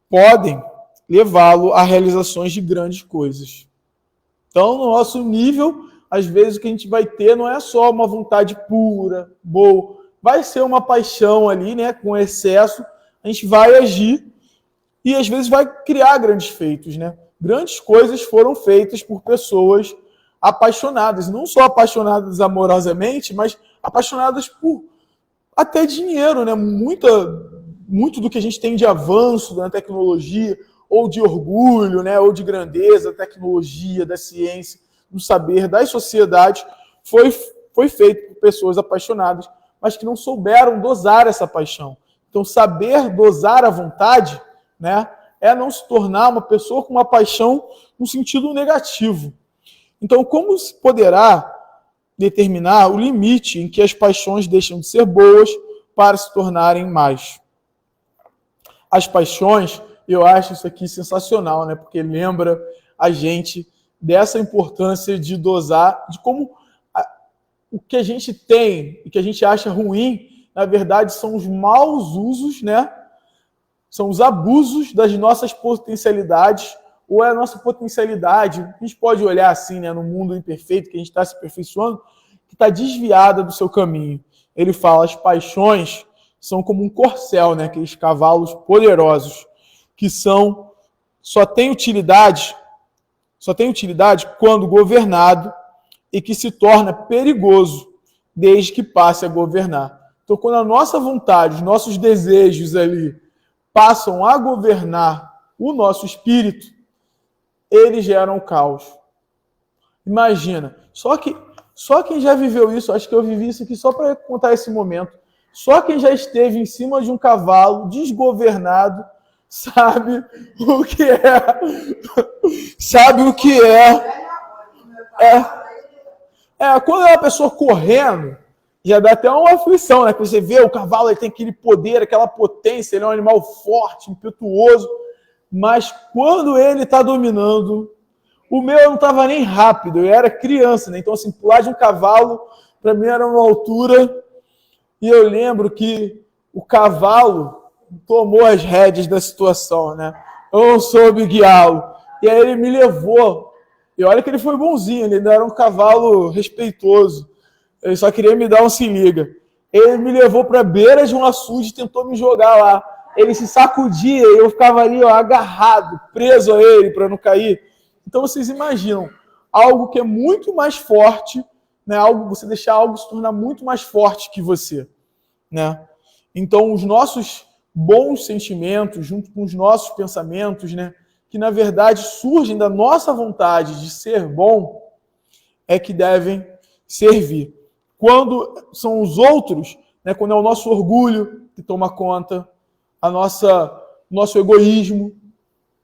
podem levá-lo a realizações de grandes coisas. Então, no nosso nível, às vezes o que a gente vai ter não é só uma vontade pura, boa, vai ser uma paixão ali, né, com excesso, a gente vai agir e às vezes vai criar grandes feitos, né? Grandes coisas foram feitas por pessoas apaixonadas, não só apaixonadas amorosamente, mas apaixonadas por até dinheiro, né? Muito do que a gente tem de avanço na tecnologia, ou de orgulho, né? Ou de grandeza da tecnologia, da ciência, do saber, das sociedades, foi feito por pessoas apaixonadas, mas que não souberam dosar essa paixão. Então, saber dosar a vontade, né, é não se tornar uma pessoa com uma paixão no sentido negativo. Então, como se poderá determinar o limite em que as paixões deixam de ser boas para se tornarem más? As paixões, eu acho isso aqui sensacional, né? Porque lembra a gente dessa importância de dosar, de como o que a gente tem e que a gente acha ruim, na verdade, são os maus usos, né, São os abusos das nossas potencialidades, ou é a nossa potencialidade, a gente pode olhar assim, né, no mundo imperfeito, que a gente está se aperfeiçoando, que está desviada do seu caminho. Ele fala, as paixões são como um corcel, né, aqueles cavalos poderosos, que só têm utilidade quando governado e que se torna perigoso desde que passe a governar. Então, quando a nossa vontade, os nossos desejos ali passam a governar o nosso espírito, eles geram caos. Imagina, só quem já viveu isso, acho que eu vivi isso aqui só para contar esse momento, só quem já esteve em cima de um cavalo desgovernado sabe o que é. Sabe o que é. Quando é uma pessoa correndo, já dá até uma aflição, né? Que você vê o cavalo, ele tem aquele poder, aquela potência, ele é um animal forte, impetuoso, mas quando ele está dominando, o meu não estava nem rápido, eu era criança, né? Então, assim, pular de um cavalo, para mim era uma altura, e eu lembro que o cavalo tomou as rédeas da situação, né? Eu não soube guiá-lo. E aí ele me levou. E olha que ele foi bonzinho, ele ainda era um cavalo respeitoso. Ele só queria me dar um se liga. Ele me levou para a beira de um açude e tentou me jogar lá. Ele se sacudia e eu ficava ali, ó, agarrado, preso a ele para não cair. Então vocês imaginam, algo que é muito mais forte, né? Você deixar algo se tornar muito mais forte que você, né? Então os nossos bons sentimentos, junto com os nossos pensamentos, né, que na verdade surgem da nossa vontade de ser bom, é que devem servir. Quando são os outros, né, quando é o nosso orgulho que toma conta, nosso egoísmo,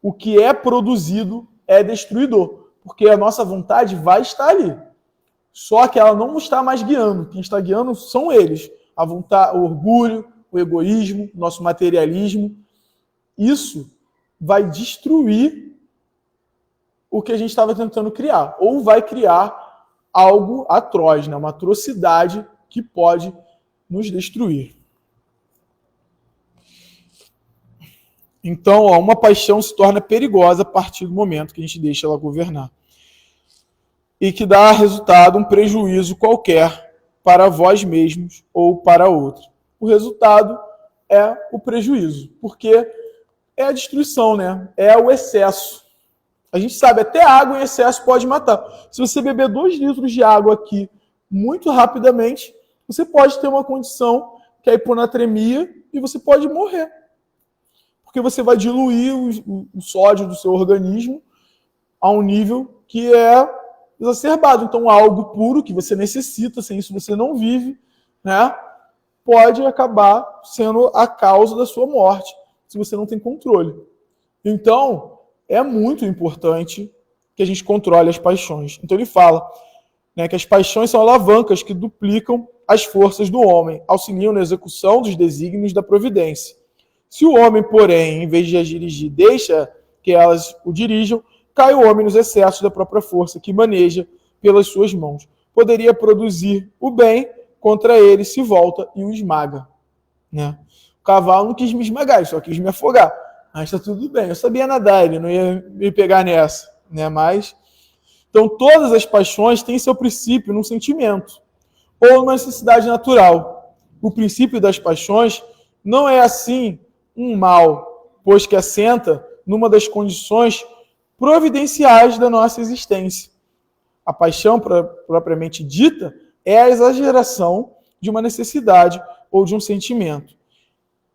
o que é produzido é destruidor, porque a nossa vontade vai estar ali. Só que ela não está mais guiando. Quem está guiando são eles. A vontade, o orgulho, o egoísmo, o nosso materialismo. Isso vai destruir o que a gente estava tentando criar. Ou vai criar algo atroz, né? Uma atrocidade que pode nos destruir. Então, uma paixão se torna perigosa a partir do momento que a gente deixa ela governar. E que dá resultado um prejuízo qualquer para vós mesmos ou para outro. O resultado é o prejuízo, porque é a destruição, né? É o excesso. A gente sabe, até água em excesso pode matar. Se você beber 2 litros de água aqui muito rapidamente, você pode ter uma condição que é a hiponatremia e você pode morrer. Porque você vai diluir o sódio do seu organismo a um nível que é exacerbado. Então, algo puro que você necessita, sem isso você não vive, né? Pode acabar sendo a causa da sua morte, se você não tem controle. Então, é muito importante que a gente controle as paixões. Então, ele fala, né, que as paixões são alavancas que duplicam as forças do homem, auxiliam na execução dos desígnios da providência. Se o homem, porém, em vez de as dirigir, deixa que elas o dirijam, cai o homem nos excessos da própria força que maneja pelas suas mãos. Poderia produzir o bem, contra ele se volta e o esmaga, né? O cavalo não quis me esmagar, ele só quis me afogar. Mas está tudo bem, eu sabia nadar, ele não ia me pegar nessa, né? Mas, então, todas as paixões têm seu princípio num sentimento ou numa necessidade natural. O princípio das paixões não é assim um mal, pois que assenta numa das condições providenciais da nossa existência. A paixão, propriamente dita, é a exageração de uma necessidade ou de um sentimento.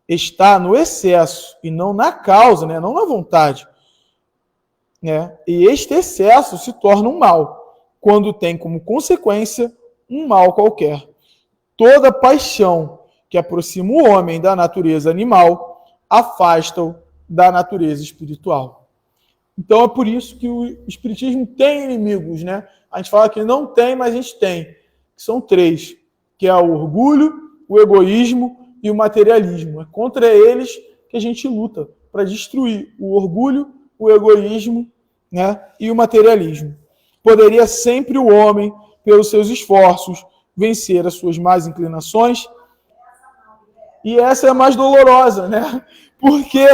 Está no excesso e não na causa, né? Não na vontade. Né? E este excesso se torna um mal, quando tem como consequência um mal qualquer. Toda paixão que aproxima o homem da natureza animal afasta-o da natureza espiritual. Então é por isso que o espiritismo tem inimigos, né? A gente fala que não tem, mas a gente tem. São 3, que é o orgulho, o egoísmo e o materialismo. É contra eles que a gente luta, para destruir o orgulho, o egoísmo, né, e o materialismo. Poderia sempre o homem, pelos seus esforços, vencer as suas más inclinações E essa é a mais dolorosa, né? Porque,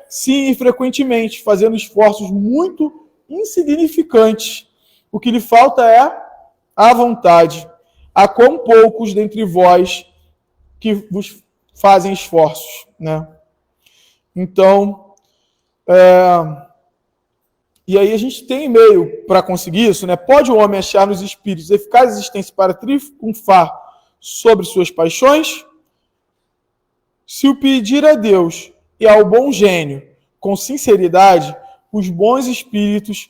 sim, e frequentemente, fazendo esforços muito insignificantes, o que lhe falta é a vontade. Há quão poucos dentre vós que vos fazem esforços, né? Então, e aí a gente tem meio para conseguir isso, né? Pode o homem achar nos espíritos eficaz existência para triunfar sobre suas paixões? Se o pedir a Deus e ao bom gênio com sinceridade, os bons espíritos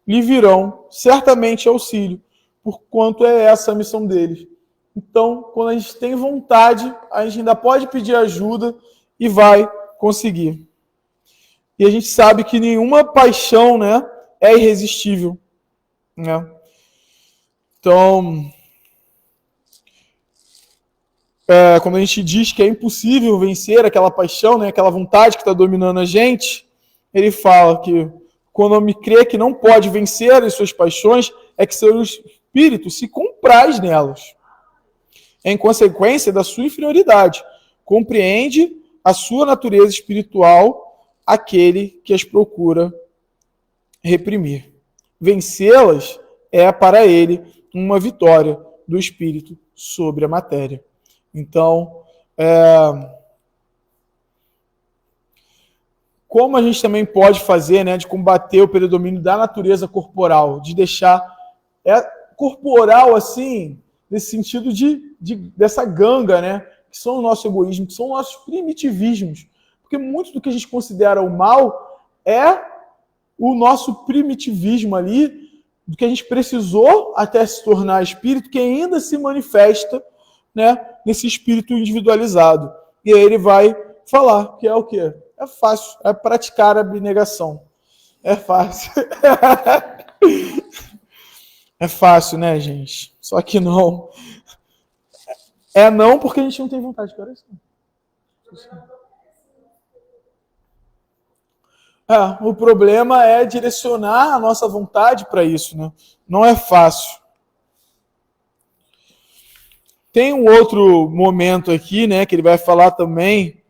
lhe virão certamente auxílio, porquanto é essa a missão deles. Então, quando a gente tem vontade, a gente ainda pode pedir ajuda e vai conseguir. E a gente sabe que nenhuma paixão, né, é irresistível, né? Então, quando a gente diz que é impossível vencer aquela paixão, né, aquela vontade que está dominando a gente, ele fala que quando o homem crê que não pode vencer as suas paixões, é que seu espírito se compraz nelas. Em consequência da sua inferioridade, compreende a sua natureza espiritual aquele que as procura reprimir. Vencê-las é para ele uma vitória do espírito sobre a matéria. Então, como a gente também pode fazer, né, de combater o predomínio da natureza corporal, de deixar corporal assim, nesse sentido dessa ganga, né, que são o nosso egoísmo, que são os nossos primitivismos. Porque muito do que a gente considera o mal é o nosso primitivismo ali, do que a gente precisou até se tornar espírito, que ainda se manifesta, né, nesse espírito individualizado. E aí ele vai falar que é o quê? É fácil, é praticar a abnegação. É fácil. É fácil, né, gente? Só que não. É não porque a gente não tem vontade de oração. O problema é direcionar a nossa vontade para isso, né? Não é fácil. Tem um outro momento aqui, né, que ele vai falar também,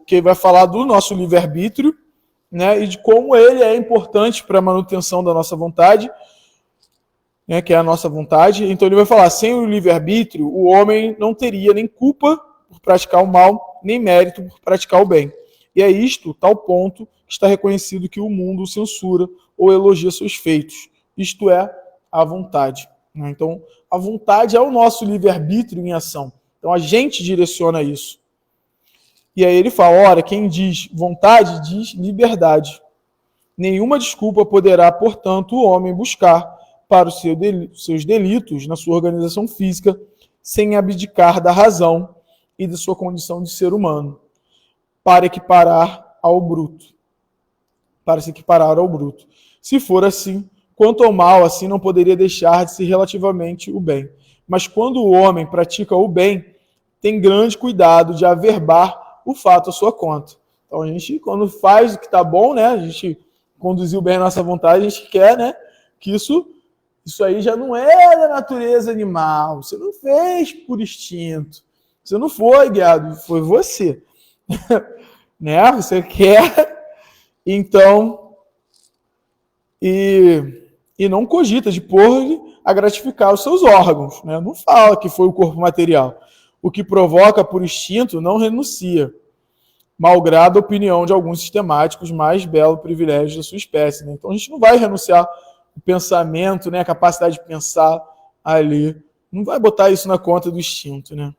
que ele vai falar do nosso livre-arbítrio, né, e de como ele é importante para a manutenção da nossa vontade, né, que é a nossa vontade. Então ele vai falar, sem o livre-arbítrio, o homem não teria nem culpa por praticar o mal, nem mérito por praticar o bem. E é isto, tal ponto, que está reconhecido que o mundo censura ou elogia seus feitos. Isto é a vontade. Então, a vontade é o nosso livre-arbítrio em ação. Então, a gente direciona isso. E aí ele fala, ora, quem diz vontade, diz liberdade. Nenhuma desculpa poderá, portanto, o homem buscar para os seus delitos na sua organização física, sem abdicar da razão e da sua condição de ser humano, para equiparar ao bruto. Para se equiparar ao bruto. Se for assim, quanto ao mal, assim não poderia deixar de ser relativamente o bem. Mas quando o homem pratica o bem, tem grande cuidado de averbar o fato à sua conta. Então a gente, quando faz o que está bom, né, a gente conduziu bem a nossa vontade, a gente quer, né, que isso aí já não é da natureza animal. Você não fez por instinto. Você não foi guiado, foi você. Né? Você quer, então, e não cogita de pôr-lhe a gratificar os seus órgãos. Né? Não fala que foi o corpo material. O que provoca por instinto não renuncia, malgrado a opinião de alguns sistemáticos, mais belo privilégio da sua espécie. Né? Então a gente não vai renunciar o pensamento, né? A capacidade de pensar ali. Não vai botar isso na conta do instinto, né?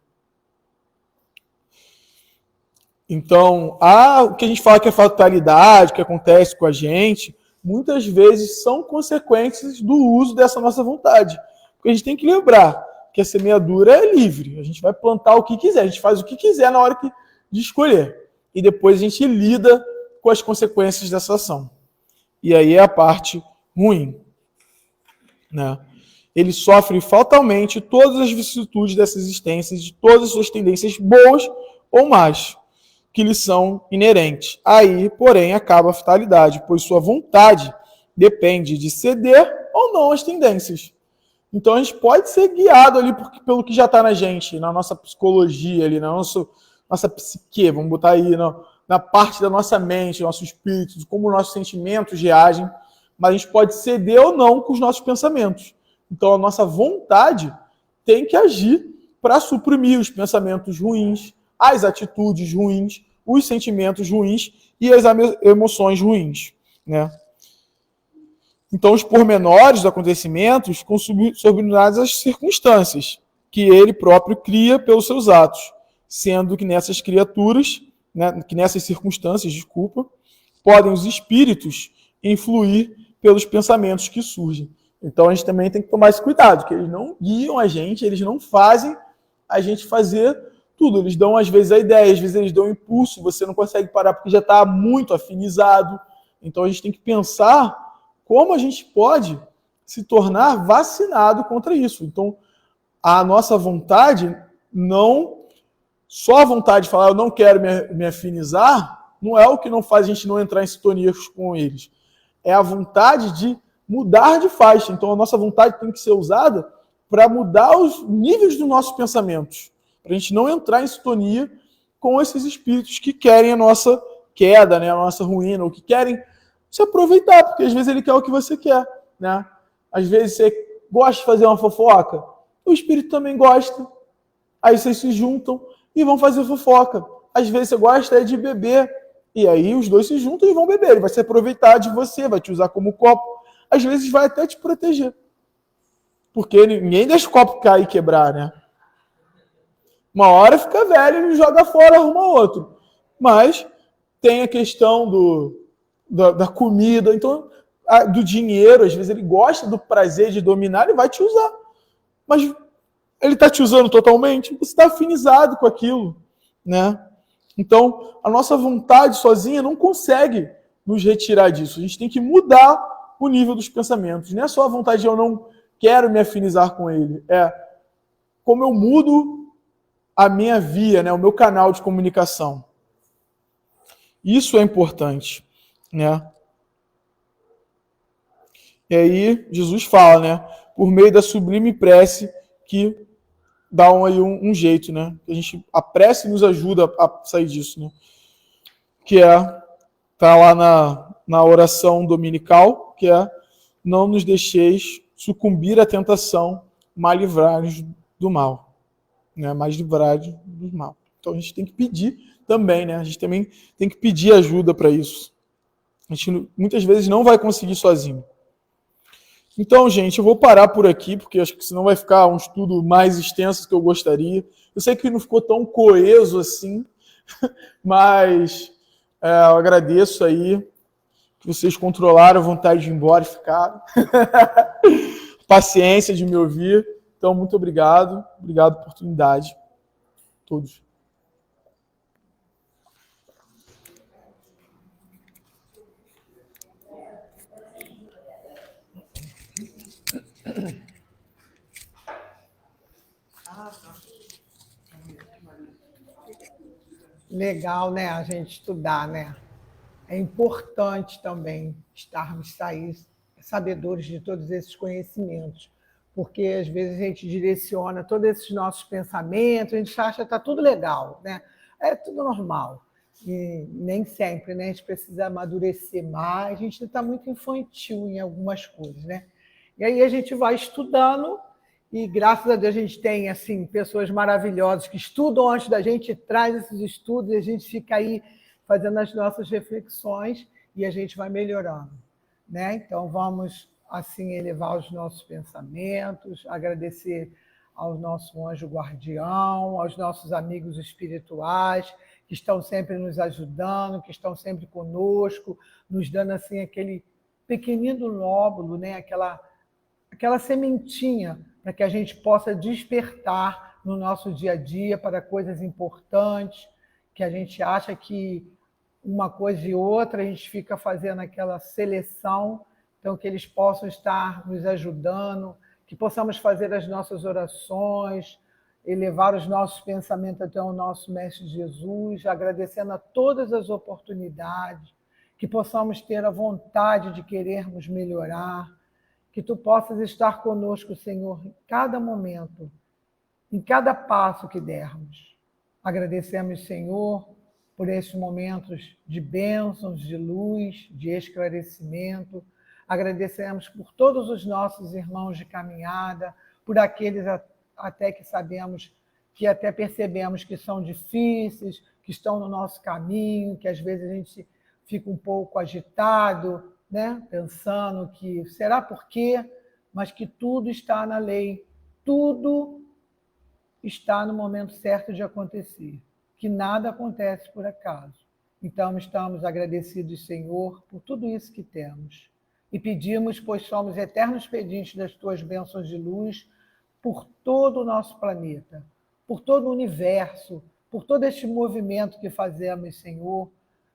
Então, o que a gente fala que é fatalidade, que acontece com a gente, muitas vezes são consequências do uso dessa nossa vontade. Porque a gente tem que lembrar que a semeadura é livre. A gente vai plantar o que quiser, a gente faz o que quiser na hora de escolher. E depois a gente lida com as consequências dessa ação. E aí é a parte ruim. Né? Ele sofre fatalmente todas as vicissitudes dessa existência, de todas as suas tendências boas ou más, que lhe são inerentes. Aí, porém, acaba a fatalidade, pois sua vontade depende de ceder ou não às tendências. Então a gente pode ser guiado ali pelo que já está na gente, na nossa psicologia ali, na nossa psique, vamos botar aí na parte da nossa mente, do nosso espírito, de como os nossos sentimentos reagem, mas a gente pode ceder ou não com os nossos pensamentos. Então a nossa vontade tem que agir para suprimir os pensamentos ruins, as atitudes ruins, os sentimentos ruins e as emoções ruins, né? Então, os pormenores dos acontecimentos ficam subordinados às circunstâncias que ele próprio cria pelos seus atos, sendo que nessas criaturas, né, que nessas circunstâncias, desculpa, podem os espíritos influir pelos pensamentos que surgem. Então, a gente também tem que tomar esse cuidado, que eles não guiam a gente, eles não fazem a gente fazer tudo. Eles dão, às vezes, a ideia, às vezes eles dão um impulso, você não consegue parar porque já está muito afinizado. Então, a gente tem que pensar como a gente pode se tornar vacinado contra isso. Então, a nossa vontade, não só a vontade de falar eu não quero me afinizar, não é o que não faz a gente não entrar em sintonia com eles. É a vontade de mudar de faixa. Então, a nossa vontade tem que ser usada para mudar os níveis dos nossos pensamentos, para a gente não entrar em sintonia com esses espíritos que querem a nossa queda, né, a nossa ruína, ou que querem se aproveitar, porque às vezes ele quer o que você quer, né? Às vezes você gosta de fazer uma fofoca, o espírito também gosta, aí vocês se juntam e vão fazer fofoca. Às vezes você gosta de beber, e aí os dois se juntam e vão beber, ele vai se aproveitar de você, vai te usar como copo, às vezes vai até te proteger, porque ninguém deixa o copo cair e quebrar, né? Uma hora fica velho e joga fora, arruma outro, mas tem a questão da comida, então, do dinheiro, às vezes ele gosta do prazer de dominar, ele vai te usar. Mas ele está te usando totalmente? Você está afinizado com aquilo, né? Então, a nossa vontade sozinha não consegue nos retirar disso. A gente tem que mudar o nível dos pensamentos. Não é só a vontade de eu não quero me afinizar com ele. É como eu mudo a minha via, né? O meu canal de comunicação. Isso é importante. Né? E aí Jesus fala, né? Por meio da sublime prece que dá um jeito, né? A prece nos ajuda a sair disso, né? Que tá lá na oração dominical, que é não nos deixeis sucumbir à tentação, mas livrai-nos do mal, né? Mas livrai-nos do mal. Então a gente tem que pedir também, né? A gente também tem que pedir ajuda para isso. A gente muitas vezes não vai conseguir sozinho. Então, gente, eu vou parar por aqui, porque acho que senão vai ficar um estudo mais extenso do que eu gostaria. Eu sei que não ficou tão coeso assim, mas eu agradeço aí que vocês controlaram a vontade de ir embora e ficaram. Paciência de me ouvir. Então, muito obrigado. Obrigado pela oportunidade. Todos. Legal, né? A gente estudar, né? É importante também estarmos sabedores de todos esses conhecimentos, porque às vezes a gente direciona todos esses nossos pensamentos, a gente acha que está tudo legal, né? É tudo normal. E nem sempre, né? A gente precisa amadurecer mais, a gente está muito infantil em algumas coisas, né? E aí a gente vai estudando e graças a Deus a gente tem assim pessoas maravilhosas que estudam antes da gente, traz esses estudos e a gente fica aí fazendo as nossas reflexões e a gente vai melhorando, né? Então vamos assim elevar os nossos pensamentos, agradecer ao nosso anjo guardião, aos nossos amigos espirituais que estão sempre nos ajudando, que estão sempre conosco, nos dando assim aquele pequenino lóbulo, né? Aquela sementinha para que a gente possa despertar no nosso dia a dia para coisas importantes, que a gente acha que uma coisa e outra, a gente fica fazendo aquela seleção, então que eles possam estar nos ajudando, que possamos fazer as nossas orações, elevar os nossos pensamentos até o nosso Mestre Jesus, agradecendo a todas as oportunidades, que possamos ter a vontade de querermos melhorar, que tu possas estar conosco, Senhor, em cada momento, em cada passo que dermos. Agradecemos, Senhor, por estes momentos de bênçãos, de luz, de esclarecimento. Agradecemos por todos os nossos irmãos de caminhada, por aqueles até que sabemos, que até percebemos que são difíceis, que estão no nosso caminho, que às vezes a gente fica um pouco agitado, né? Pensando que será por quê, mas que tudo está na lei, tudo está no momento certo de acontecer, que nada acontece por acaso. Então, estamos agradecidos, Senhor, por tudo isso que temos. E pedimos, pois somos eternos pedintes das tuas bênçãos de luz, por todo o nosso planeta, por todo o universo, por todo este movimento que fazemos, Senhor,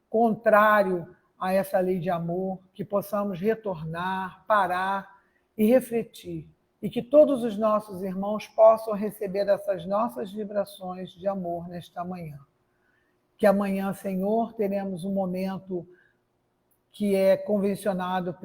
contrário a essa lei de amor, que possamos retornar, parar e refletir, e que todos os nossos irmãos possam receber essas nossas vibrações de amor nesta manhã. Que amanhã, Senhor, teremos um momento que é convencionado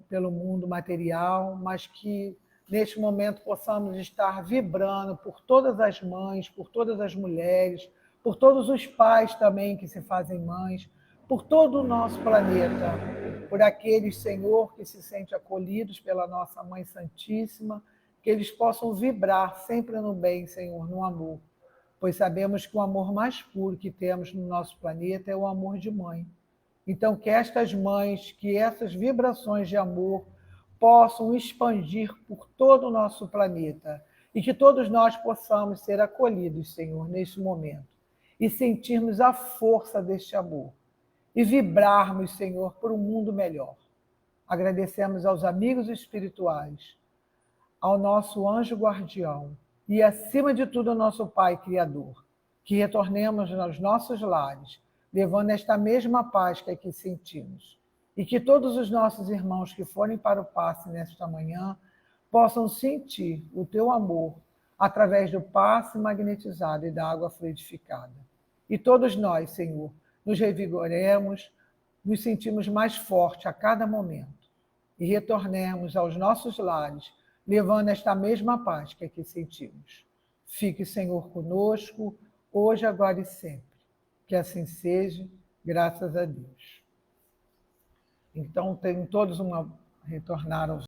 pelo mundo material, mas que neste momento possamos estar vibrando por todas as mães, por todas as mulheres, por todos os pais também que se fazem mães, por todo o nosso planeta, por aqueles, Senhor, que se sentem acolhidos pela nossa Mãe Santíssima, que eles possam vibrar sempre no bem, Senhor, no amor, pois sabemos que o amor mais puro que temos no nosso planeta é o amor de mãe. Então, que estas mães, que essas vibrações de amor possam expandir por todo o nosso planeta e que todos nós possamos ser acolhidos, Senhor, neste momento e sentirmos a força deste amor e vibrarmos, Senhor, por um mundo melhor. Agradecemos aos amigos espirituais, ao nosso anjo guardião e, acima de tudo, ao nosso Pai Criador, que retornemos aos nossos lares, levando esta mesma paz que aqui sentimos. E que todos os nossos irmãos que forem para o passe nesta manhã possam sentir o teu amor através do passe magnetizado e da água fluidificada. E todos nós, Senhor, nos revigoremos, nos sentimos mais fortes a cada momento e retornemos aos nossos lares, levando esta mesma paz que aqui sentimos. Fique, Senhor, conosco, hoje, agora e sempre. Que assim seja, graças a Deus. Então, tenham todos retornar aos